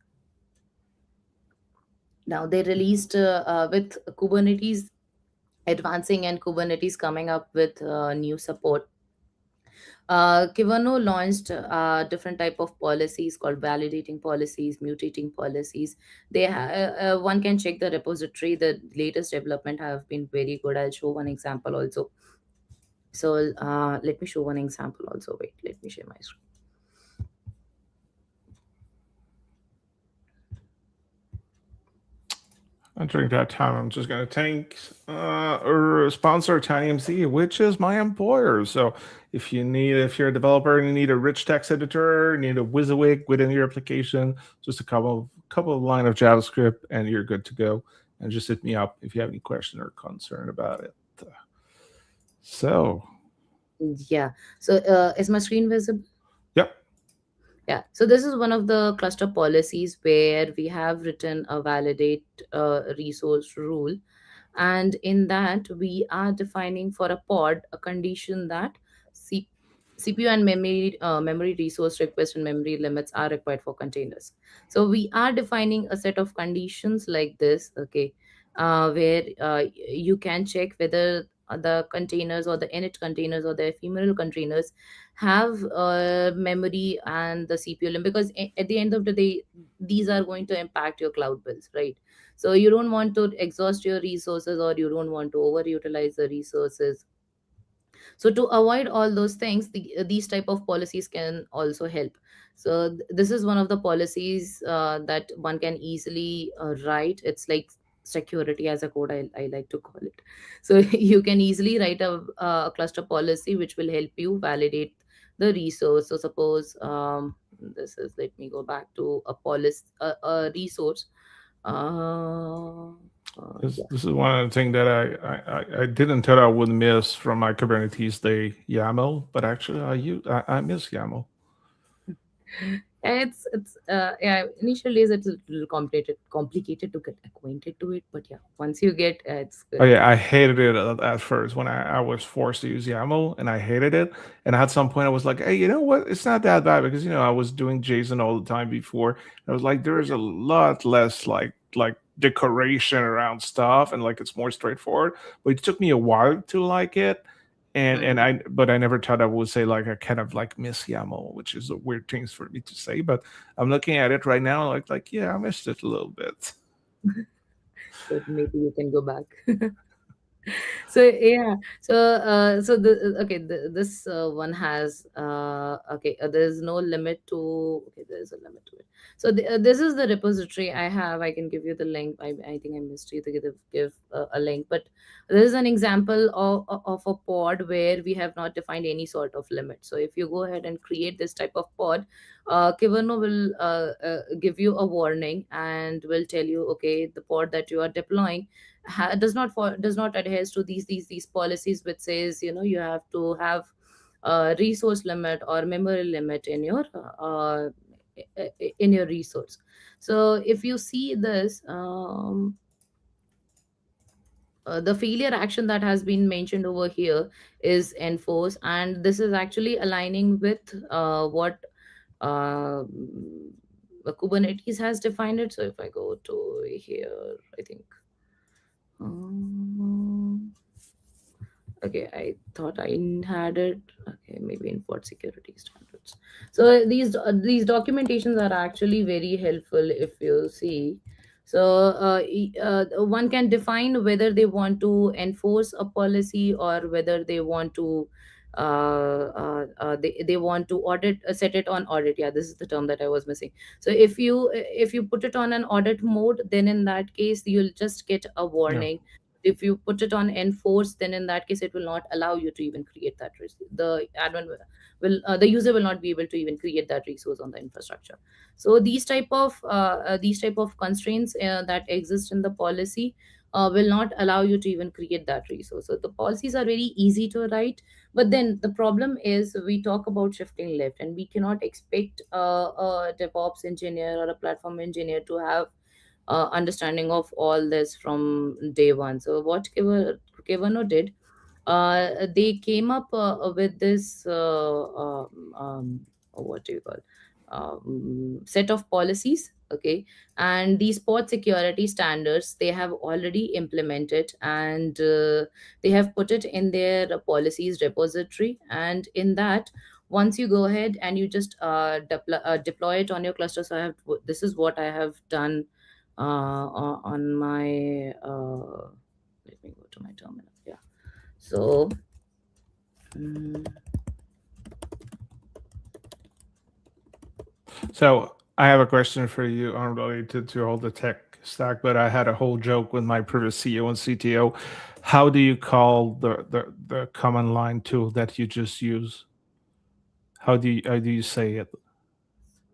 Now they released with Kubernetes advancing and Kubernetes coming up with new support. Kyverno launched different type of policies called validating policies, mutating policies. One can check the repository. The latest development have been very good. I'll show one example also. So let me show one example also. Wait, let me share my screen. And during that time, I'm just going to thank our sponsor, TinyMC, which is my employer. So if you're a developer and you need a rich text editor, you need a WYSIWYG within your application, just a couple of line of JavaScript, and you're good to go. And just hit me up if you have any question or concern about it. So, Yeah. So is my screen visible? yep. Yeah, so this is one of the cluster policies where we have written a validate resource rule, and in that we are defining for a pod a condition that C- CPU and memory resource request and memory limits are required for containers. So we are defining a set of conditions like this, okay, where you can check whether the containers or the init containers or the ephemeral containers have memory and the CPU limit, because at the end of the day these are going to impact your cloud bills, right? So you don't want to exhaust your resources, or you don't want to overutilize the resources. So to avoid all those things, these type of policies can also help. So this is one of the policies that one can easily write. It's like security as a code, I like to call it. So you can easily write a cluster policy which will help you validate the resource. So suppose this is, let me go back to a policy, a resource. uh, yeah. This is one of the things that I didn't thought I would miss from my Kubernetes day YAML, but actually I miss YAML. Yeah, initial days it's a little complicated to get acquainted to it, but yeah, once you get it's Oh good. yeah, I hated it at first when I was forced to use YAML, and I hated it. And at some point, I was like, "Hey, you know what? It's not that bad because I was doing JSON all the time before. And I was like, there's a lot less like decoration around stuff, and like it's more straightforward. But it took me a while to like it, and Hmm. I never thought I would say like I kind of like miss YAML, which is a weird thing for me to say. But I'm looking at it right now, like yeah, I missed it a little bit. So maybe you can go back. So yeah, so the okay, this one has okay, there's no limit to, okay, there's a limit to it. So this is the repository I have. I can give you the link. I think I missed you to give a link, but this is an example of a pod where we have not defined any sort of limit. So if you go ahead and create this type of pod, Kyverno will give you a warning and will tell you, okay, the pod that you are deploying does not adhere to these policies, which says, you have to have a resource limit or memory limit in your resource. So if you see this, the failure action that has been mentioned over here is enforce, and this is actually aligning with what uh, Kubernetes has defined it. So if I go to here, I think um, okay, I thought I had it. Okay, maybe in port security standards. So these documentations are actually very helpful if you see. So one can define whether they want to enforce a policy, or whether they want to they want to audit, set it on audit. Yeah, this is the term that I was missing. So if you put it on an audit mode, then in that case you'll just get a Yeah. warning. If you put it on enforce, then in that case it will not allow you to even create that the admin the user will not be able to even create that resource on the infrastructure. So these type of constraints that exist in the policy will not allow you to even create that resource. So the policies are very easy to write, but then the problem is we talk about shifting left, and we cannot expect a DevOps engineer or a platform engineer to have understanding of all this from day one. So what Kyverno did, they came up with this what do you call, set of policies. Okay, and these port security standards they have already implemented, and they have put it in their policies repository. And in that, once you go ahead and you just deploy it on your cluster. So this is what I have done on my let me go to my terminal. Yeah. So mm, So I have a question for you unrelated to all the tech stack, but I had a whole joke with my previous CEO and CTO. How do you call the command line tool that you just use? How do you say it?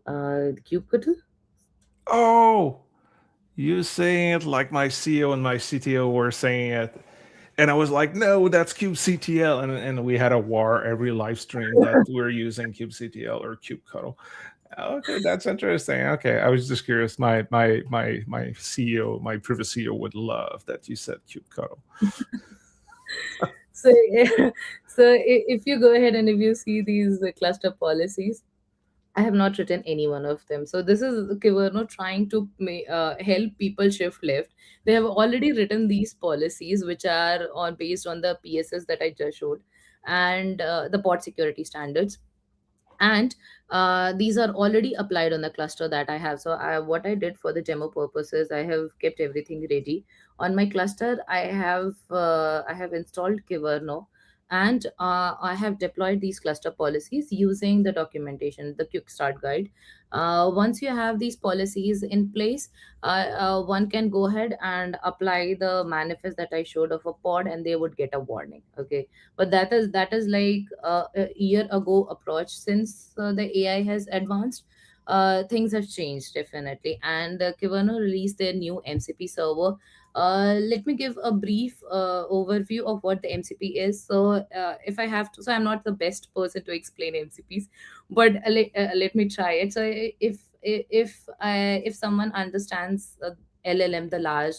Kubectl. Oh, you saying it like my CEO and my CTO were saying it. And I was like, no, that's kubectl. And we had a war every live stream that we're using kubectl or kubectl. Okay, that's interesting. Okay, I was just curious. My CEO, my previous CEO would love that you said kubectl. So, so if you go ahead and if you see these cluster policies, I have not written any one of them. So this is Kyverno trying to help people shift left. They have already written these policies, which are on based on the PSS that I just showed, and the pod security standards. And these are already applied on the cluster that I have. So what I did for the demo purposes, I have kept everything ready on my cluster. I have installed Kyverno, and I have deployed these cluster policies using the documentation, the quick start guide. Once you have these policies in place, one can go ahead and apply the manifest that I showed of a pod, and they would get a warning. Okay, but that is like a year ago approach. Since the AI has advanced, things have changed definitely. And Kyverno released their new MCP server. Let me give a brief overview of what the MCP is. So if I have to, so I'm not the best person to explain MCPs, but let me try it. So if someone understands LLM, the large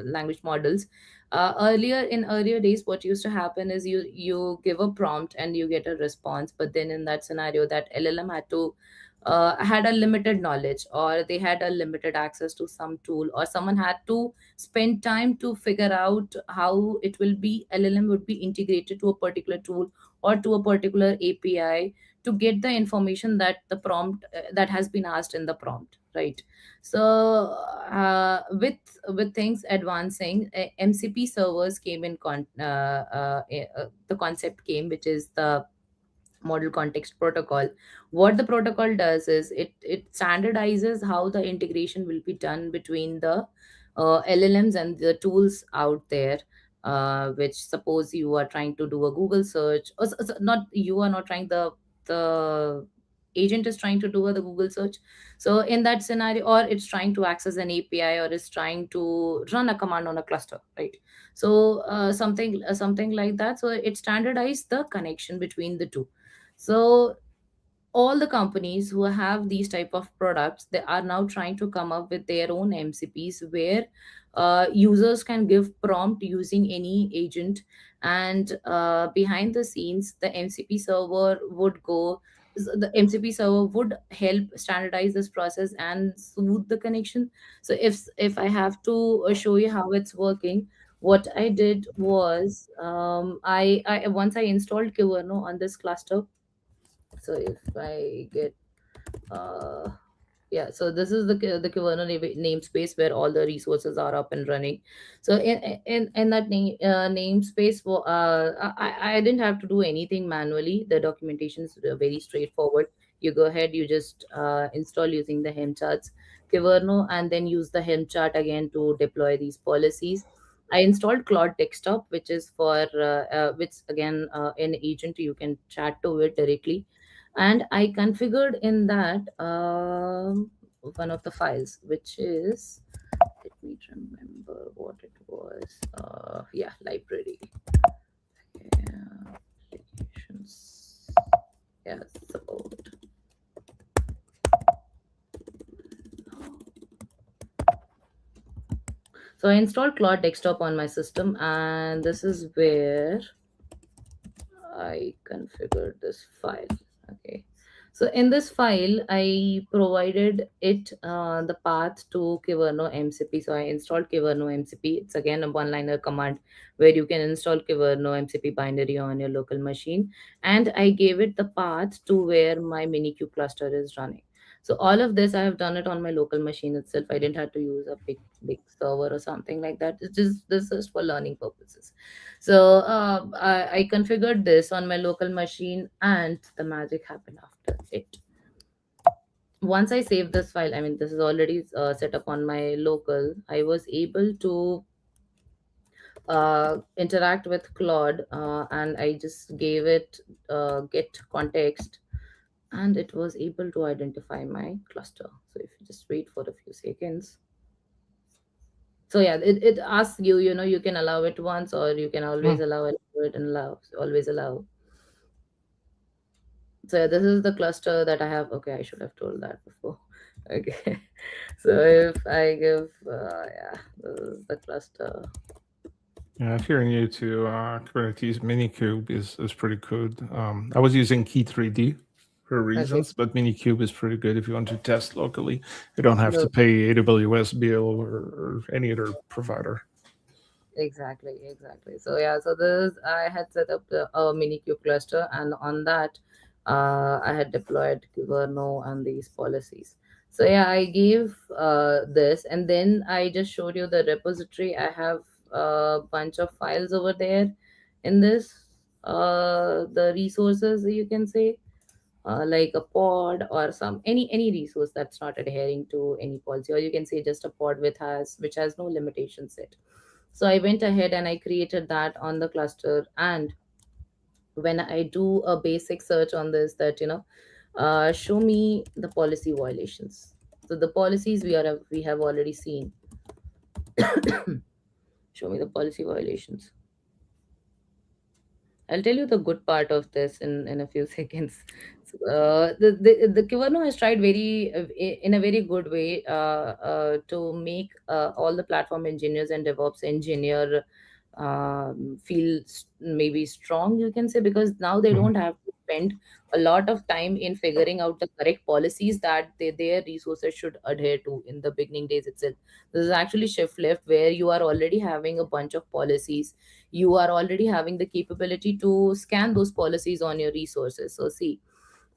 language models, earlier days, what used to happen is you give a prompt and you get a response, but then in that scenario, that LLM had a limited knowledge, or they had a limited access to some tool, or someone had to spend time to figure out how it will be LLM would be integrated to a particular tool or to a particular API to get the information that the prompt that has been asked in the prompt, right? So with things advancing, MCP servers came in the concept came, which is the model context protocol. What the protocol does is it standardizes how the integration will be done between the LLMs and the tools out there. Which, suppose you are trying to do a Google search, or not, you are not trying, the agent is trying to do the Google search. So in that scenario, or it's trying to access an API, or is trying to run a command on a cluster, right? So something like that. So it standardized the connection between the two. So all the companies who have these type of products, they are now trying to come up with their own MCPs, where users can give prompt using any agent, and behind the scenes, the MCP server would help standardize this process and smooth the connection. So if I have to show you how it's working, what I did was, I once I installed Kyverno on this cluster. So if I get uh yeah, so this is the Kyverno namespace where all the resources are up and running. So in that namespace, I didn't have to do anything manually. The documentation is very straightforward. You go ahead, you just install using the hem charts Kyverno, and then use the hem chart again to deploy these policies. I installed Claude Desktop, which is for which again, an agent, you can chat to it directly. And I configured in that one of the files, which is, let me remember what it was. Yeah, library. Yeah, applications. Yeah, support. So I installed Claude Desktop on my system, and this is where I configured this file. Okay. So in this file, I provided it the path to Kyverno MCP. So I installed Kyverno MCP. It's again a one-liner command where you can install Kyverno MCP binary on your local machine. And I gave it the path to where my Minikube cluster is running. So all of this, I have done it on my local machine itself. I didn't have to use a big server or something like that. It's just this is for learning purposes. So I configured this on my local machine, and the magic happened after it. Once I save this file, I mean, this is already set up on my local, I was able to interact with Claude, and I just gave it get context, and it was able to identify my cluster. So if you just wait for a few seconds. So yeah, it asks you, you can allow it once, or you can always Hmm. allow it and allow, always allow. So yeah, this is the cluster that I have. Okay, I should have told that before. Okay. So if I give, yeah, this is the cluster. Yeah, hearing you to Kubernetes Minikube is pretty good. I was using Key 3D for Okay. reasons, but Minikube is pretty good if you want to test locally. You don't have to No, pay AWS bill or any other provider. exactly. So yeah, so this I had set up a mini cube cluster, and on that, I had deployed Kyverno and these policies. So yeah, I gave this, and then I just showed you the repository. I have a bunch of files over there in this, the resources, you can say, like a pod or some any resource that's not adhering to any policy, or you can say just a pod which has no limitation set. So I went ahead and I created that on the cluster. And when I do a basic search on this, that show me the policy violations. So the policies we have already seen. Show me the policy violations. I'll tell you the good part of this in a few seconds. So, the Kyverno has tried in a very good way to make all the platform engineers and DevOps engineer feel maybe strong, you can say, because now they Mhm. don't have to spend a lot of time in figuring out the correct policies that their resources should adhere to in the beginning days itself. This is actually shift left, where you are already having a bunch of policies. You are already having the capability to scan those policies on your resources. So see,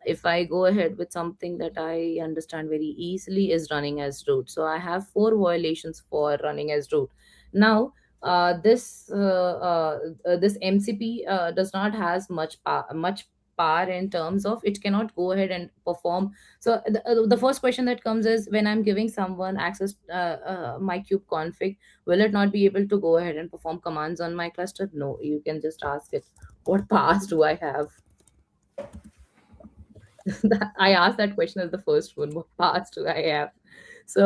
if I go ahead with something that I understand very easily, is running as root. So I have four violations for running as root. Now, this MCP does not has much power, in terms of it cannot go ahead and perform. So the first question that comes is, when I'm giving someone access my kube config, will it not be able to go ahead and perform commands on my cluster? No, you can just ask it, what powers do I have? I asked that question as the first one. What parts do I have? So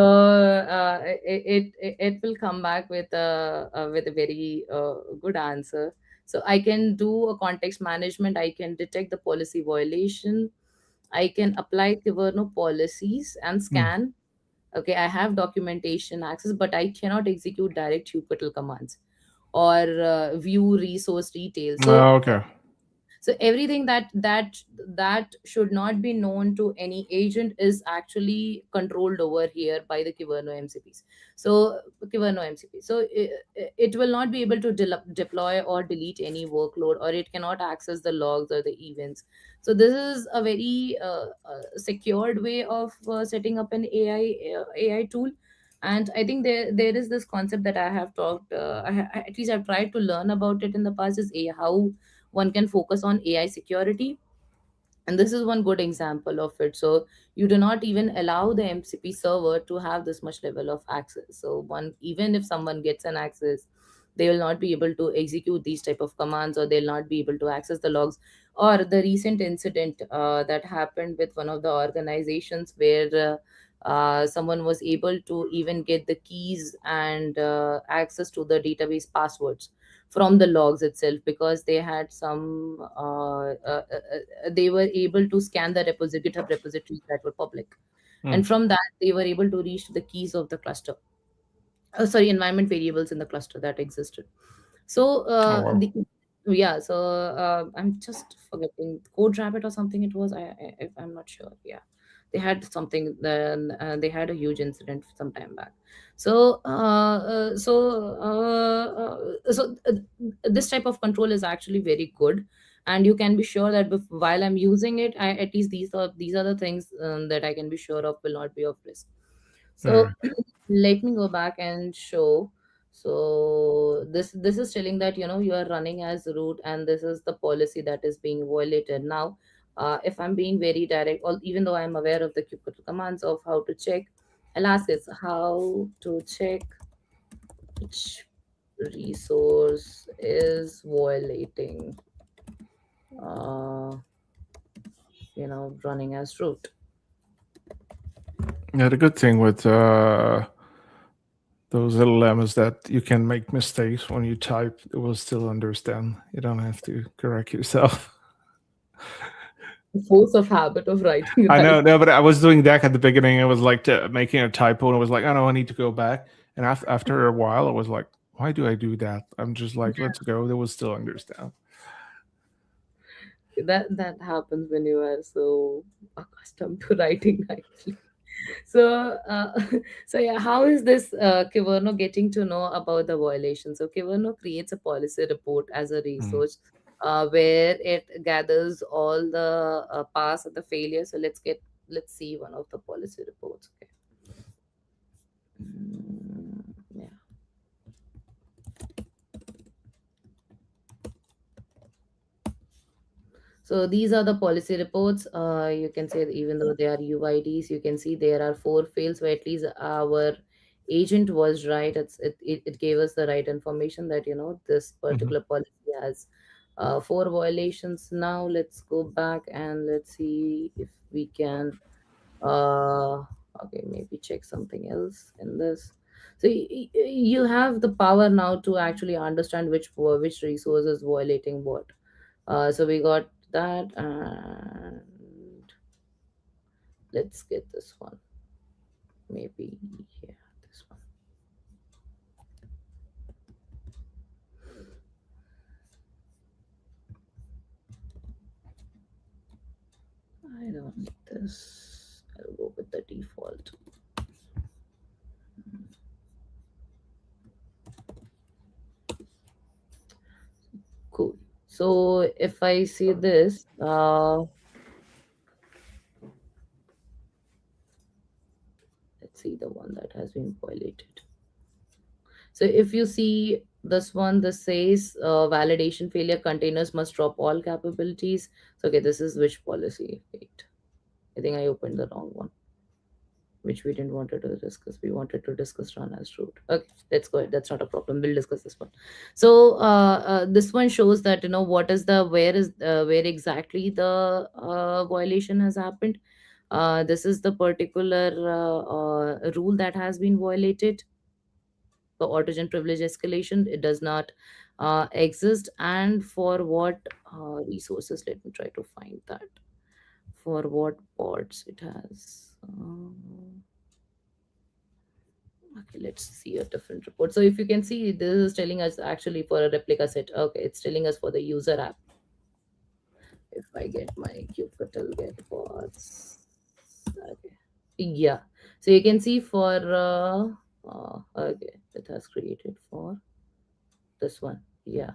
it will come back with a very good answer. So I can do a context management. I can detect the policy violation. I can apply Kyverno policies and Mm. scan. Okay, I have documentation access, but I cannot execute direct kubectl commands or view resource details. So Okay. everything that should not be known to any agent is actually controlled over here by the Kyverno MCPs. So Kyverno MCP. So it will not be able to deploy or delete any workload, or it cannot access the logs or the events. So this is a very secured way of setting up an AI tool. And I think there is this concept that I have talked, at least I've tried to learn about it in the past, is how one can focus on AI security. And this is one good example of it. So you do not even allow the MCP server to have this much level of access. So one, even if someone gets an access, they will not be able to execute these type of commands, or they'll not be able to access the logs. Or the recent incident that happened with one of the organizations, where someone was able to even get the keys and access to the database passwords from the logs itself, because they had some they were able to scan the GitHub repositories that were public, and Mm. from that they were able to reach the keys of the cluster, sorry, environment variables in the cluster that existed. So Oh wow. yeah, so I'm just forgetting Code Rabbit or something it was. I'm not sure. Yeah, they had something. Then they had a huge incident some time back. So this type of control is actually very good, and you can be sure that while I'm using it, at least these are the things that I can be sure of will not be of risk. Yeah. So let me go back and show. So this is telling that you are running as root, and this is the policy that is being violated. Now If I'm being very direct, or even though I'm aware of the kubectl commands of how to check, I'll ask this: how to check which resource is violating, uh, running as root. Yeah, the good thing with those LLM is that you can make mistakes when you type; it will still understand. You don't have to correct yourself. The force of habit of writing I right. know, no, but I was doing that at the beginning. I was like making a typo, and I was like, "Oh no, I need to go back." And after a while, I was like, "Why do I do that?" I'm just like, "Let's go." They will still understand. That happens when you are so accustomed to writing nicely. So, so yeah, how is this Kyverno getting to know about the violation? So, Kyverno creates a policy report as a Mm. resource where it gathers all the pass of the failure. So, let's see one of the policy reports. Okay. Yeah. So these are the policy reports. You can say that even though they are UIDs, you can see there are four fails where at least our agent was right. It gave us the right information that this Mhm. particular policy has four violations. Now let's go back and let's see if we can. Uh, okay, maybe check something else in this. So you have the power now to actually understand which resource is violating what. So we got that, and let's get this one. Maybe, yeah, this one. I don't need this. I'll go with the default. Cool. So if I see this, let's see the one that has been violated. So if you see this one, this says validation failure, containers must drop all capabilities. So okay, this is which policy? Wait, I think I opened the wrong one, which we didn't wanted to discuss. We wanted to discuss run as root. Okay, let's go ahead. That's not a problem. We'll discuss this one. So this one shows that what is the where exactly the violation has happened. This is the particular rule that has been violated. The autogen privilege escalation, it does not exist, and for what resources? Let me try to find that. For what pods it has. Okay, let's see a different report. So if you can see, this is telling us actually for a replica set. Okay, it's telling us for the user app. If I get my kubectl get pods. Okay. Yeah. So you can see for okay, it has created for this one. Yeah.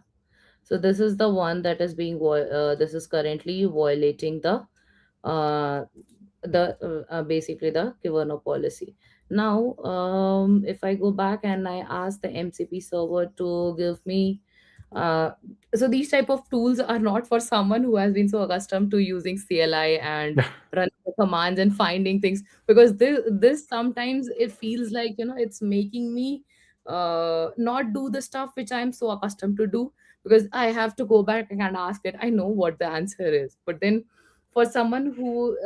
So this is the one that is this is currently violating uh, basically the Kyverno policy. Now, if I go back and I ask the MCP server to give me, uh, so these type of tools are not for someone who has been so accustomed to using CLI and running the commands and finding things, because this sometimes it feels like it's making me not do the stuff which I'm so accustomed to do, because I have to go back and ask it. I know what the answer is, but then for someone who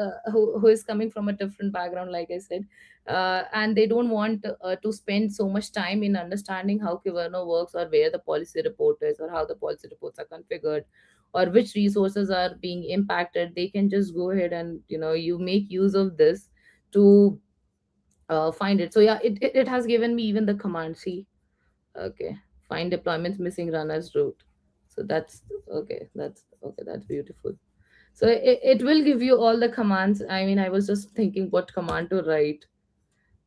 is coming from a different background, like I said, and they don't want to spend so much time in understanding how Kyverno works, or where the policy report is, or how the policy reports are configured, or which resources are being impacted, they can just go ahead and you make use of this to find it. So yeah, it has given me even the command. See, okay, find deployments missing run as root. So that's okay, that's beautiful. So it will give you all the commands. I mean, I was just thinking what command to write,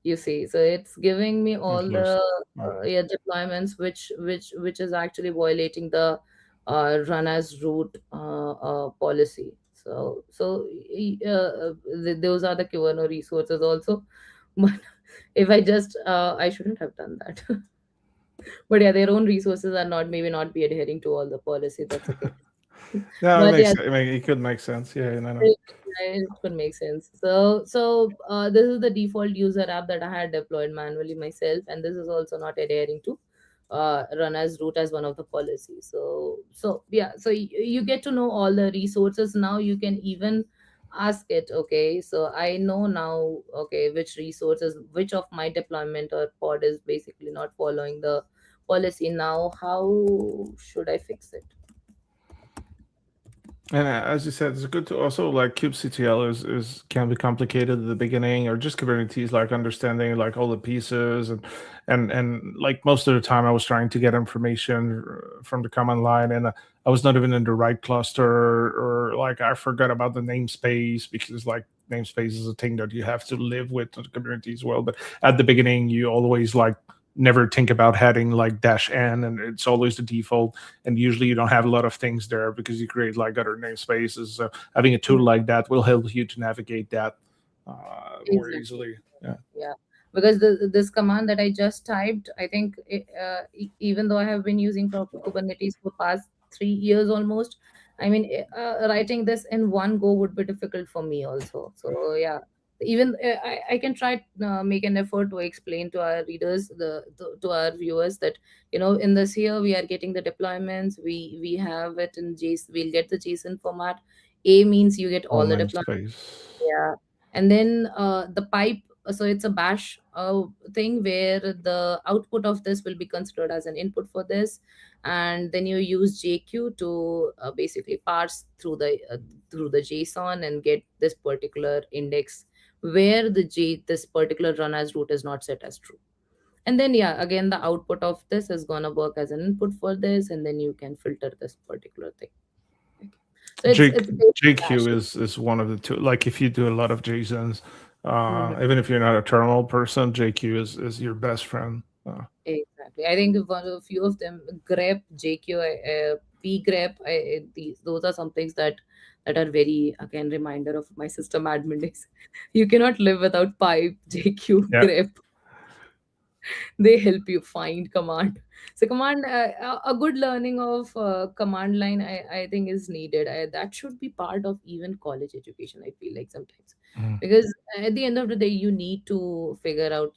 you see. So it's giving me It all looks. the Yeah. yeah, deployments which is actually violating the run as root policy. Those are the Kyverno resources also. But if I just I shouldn't have done that. But yeah, their own resources are not maybe not be adhering to all the policy. That's okay. No, it But yeah, makes. I mean, it could make sense. Yeah, no, no. it could make sense. So this is the default user app that I had deployed manually myself, and this is also not adhering to run as root as one of the policies. So yeah, so you get to know all the resources now. You can even ask it, okay, so I know now, okay, which resources, which of my deployment or pod is basically not following the policy. Now how should I fix it? And as you said, it's good to also like kubectl is can be complicated at the beginning, or just Kubernetes, like understanding like all the pieces and like most of the time I was trying to get information from the command line, and I was not even in the right cluster, or like I forgot about the namespace, because like namespace is a thing that you have to live with on Kubernetes well. But at the beginning, you always like never think about heading like dash n, and it's always the default, and usually you don't have a lot of things there because you create like other namespaces. So having a tool like that will help you to navigate that more Exactly. easily. Yeah. Yeah, because this command that I just typed, I think even though I have been using for Kubernetes for past 3 years almost, I mean, writing this in one go would be difficult for me also. So yeah, even I can try make an effort to explain to our readers, to our viewers, that in this here we are getting the deployments. We have it in JSON. We'll get the JSON format. A means you get All all the deployments. namespace. Yeah. And then the pipe, so it's a bash thing where the output of this will be considered as an input for this, and then you use JQ to basically parse through the JSON and get this particular index where this particular run as root is not set as true. And then yeah, again the output of this is gonna work as an input for this, and then you can filter this particular thing. Okay. So J, it's basically JQ bash. is one of the two. Like if you do a lot of JSONs, Mhm. even if you're not a terminal person, JQ is your best friend. Exactly. I think one a few of them, grep, JQ, pgrep, those are some things that are very, again, reminder of my system admin days. You cannot live without pipe, JQ, Yeah. grep. They help you find command. So command, a good learning of command line, I think is needed. That should be part of even college education, I feel like sometimes, Mm. because at the end of the day you need to figure out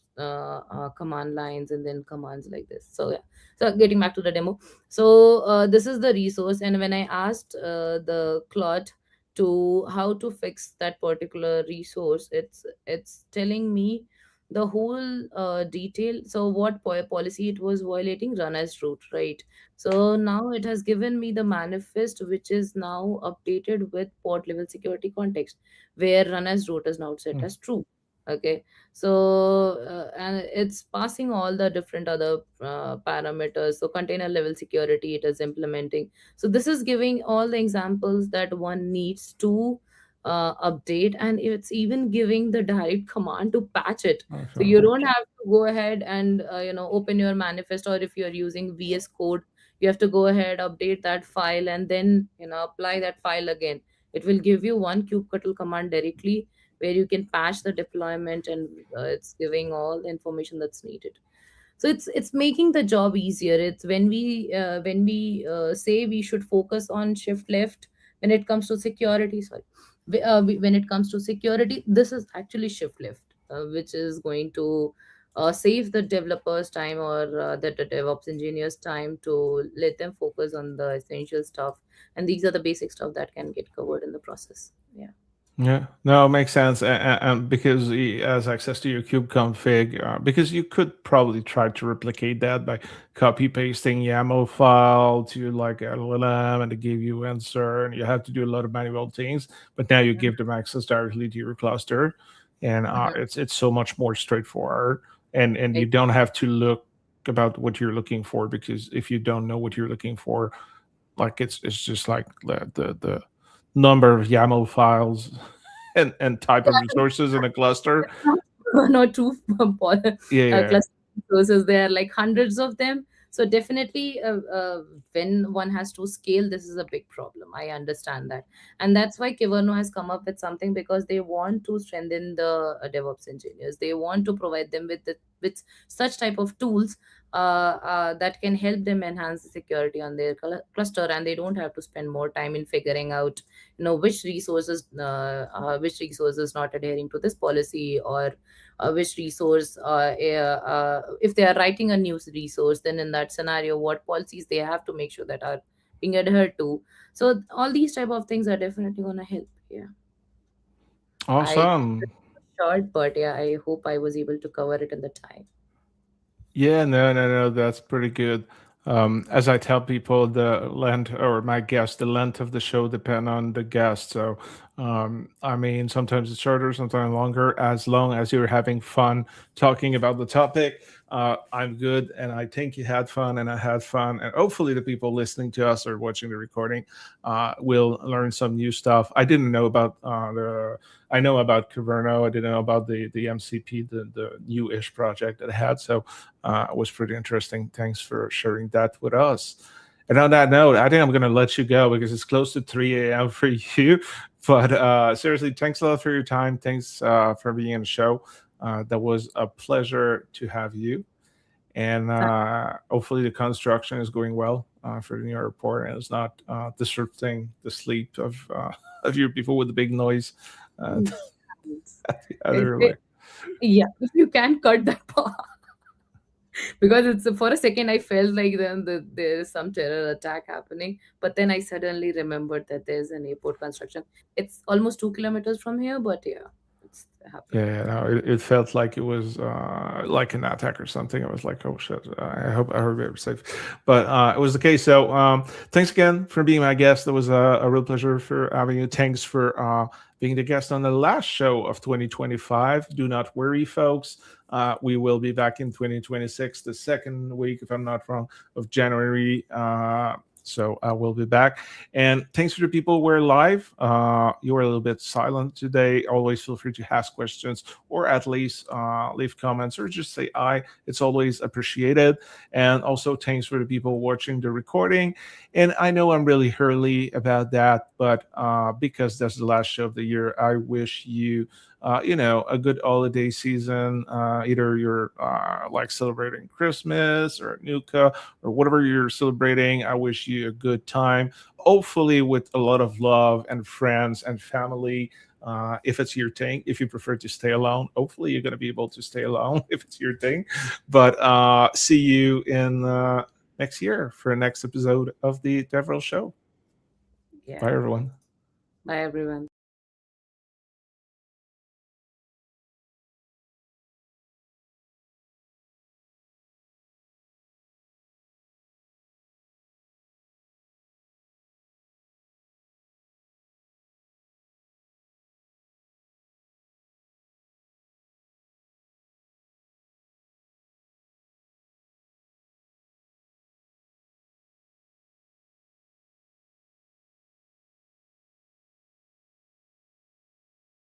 command lines and then commands like this. So yeah, so getting back to the demo, so this is the resource, and when I asked the Claude to how to fix that particular resource, it's telling me the whole detail. So what policy it was violating, run as root, right? So now it has given me the manifest, which is now updated with port level security context, where run as root is now set Mm. as true. Okay. So and it's passing all the different other parameters. So container level security it is implementing. So this is giving all the examples that one needs to update, and it's even giving the direct command to patch it. So Okay. you don't have to go ahead and open your manifest, or if you're using VS Code, you have to go ahead, update that file, and then apply that file again. It will give you one kubectl command directly, where you can patch the deployment, and it's giving all the information that's needed. So it's making the job easier. It's when we say we should focus on shift left when it comes to security. Sorry, when it comes to security, this is actually shift left, which is going to save the developers time, or the DevOps engineers time, to let them focus on the essential stuff, and these are the basic stuff that can get covered in the process. Yeah. Yeah, no, it makes sense, and because he has access to your kube config, because you could probably try to replicate that by copy pasting YAML file to like LLM, and to give you answer, and you have to do a lot of manual things. But now you Mhm. give them access directly to your cluster, and Mhm. it's so much more straightforward, and you don't have to look about what you're looking for, because if you don't know what you're looking for, like it's just like the number of YAML files and type of resources in a cluster. One or two Yeah, yeah. cluster resources. There are like hundreds of them. So definitely, when one has to scale, this is a big problem. I understand that, and that's why Kyverno has come up with something, because they want to strengthen the DevOps engineers. They want to provide them with the with such type of tools that can help them enhance the security on their cluster, and they don't have to spend more time in figuring out, which resources not adhering to this policy, or which resource, if they are writing a new resource, then in that scenario what policies they have to make sure that are being adhered to. So all these type of things are definitely going to help. Yeah, I Awesome. short, but yeah, I hope I was able to cover it in the time. Yeah, no, no, no, that's pretty good. As I tell people, the length, or my guest, the length of the show depend on the guest. So, I mean, sometimes it's shorter, sometimes longer. As long as you're having fun talking about the topic, I'm good, and I think you had fun, and I had fun, and hopefully the people listening to us or watching the recording will learn some new stuff. I didn't know about the. I know about Kyverno. I didn't know about the MCP, the new-ish project that I had. So it was pretty interesting. Thanks for sharing that with us. And on that note, I think I'm going to let you go because it's close to 3 a.m. for you. But seriously, thanks a lot for your time. Thanks for being on the show. That was a pleasure to have you. And hopefully the construction is going well for the new airport, and it's not disrupting the sleep of your people with the big noise Thanks. the other way. Yeah, if you can cut that part. Because it's for a second I felt like then there is some terror attack happening, but then I suddenly remembered that there's an airport construction. It's almost 2 kilometers from here, but yeah, it's happening. Yeah, no, it felt like it was like an attack or something. I was like, oh shit! I hope they were safe, but it was the case. So thanks again for being my guest. It was a real pleasure for having you. Thanks for being the guest on the last show of 2025. Do not worry, folks. We will be back in 2026, the second week, if I'm not wrong, of January. So I will be back. And thanks for the people who are live. You were a little bit silent today. Always feel free to ask questions, or at least leave comments, or just say hi. It's always appreciated. And also thanks for the people watching the recording. And I know I'm really early about that, but because that's the last show of the year, I wish you a good holiday season. Either you're like celebrating Christmas or Hanukkah or whatever you're celebrating. I wish you a good time, hopefully with a lot of love and friends and family. If it's your thing, if you prefer to stay alone, hopefully you're going to be able to stay alone if it's your thing. But see you in next year for the next episode of the Devrel Show. Bye, Yeah. everyone. Bye everyone.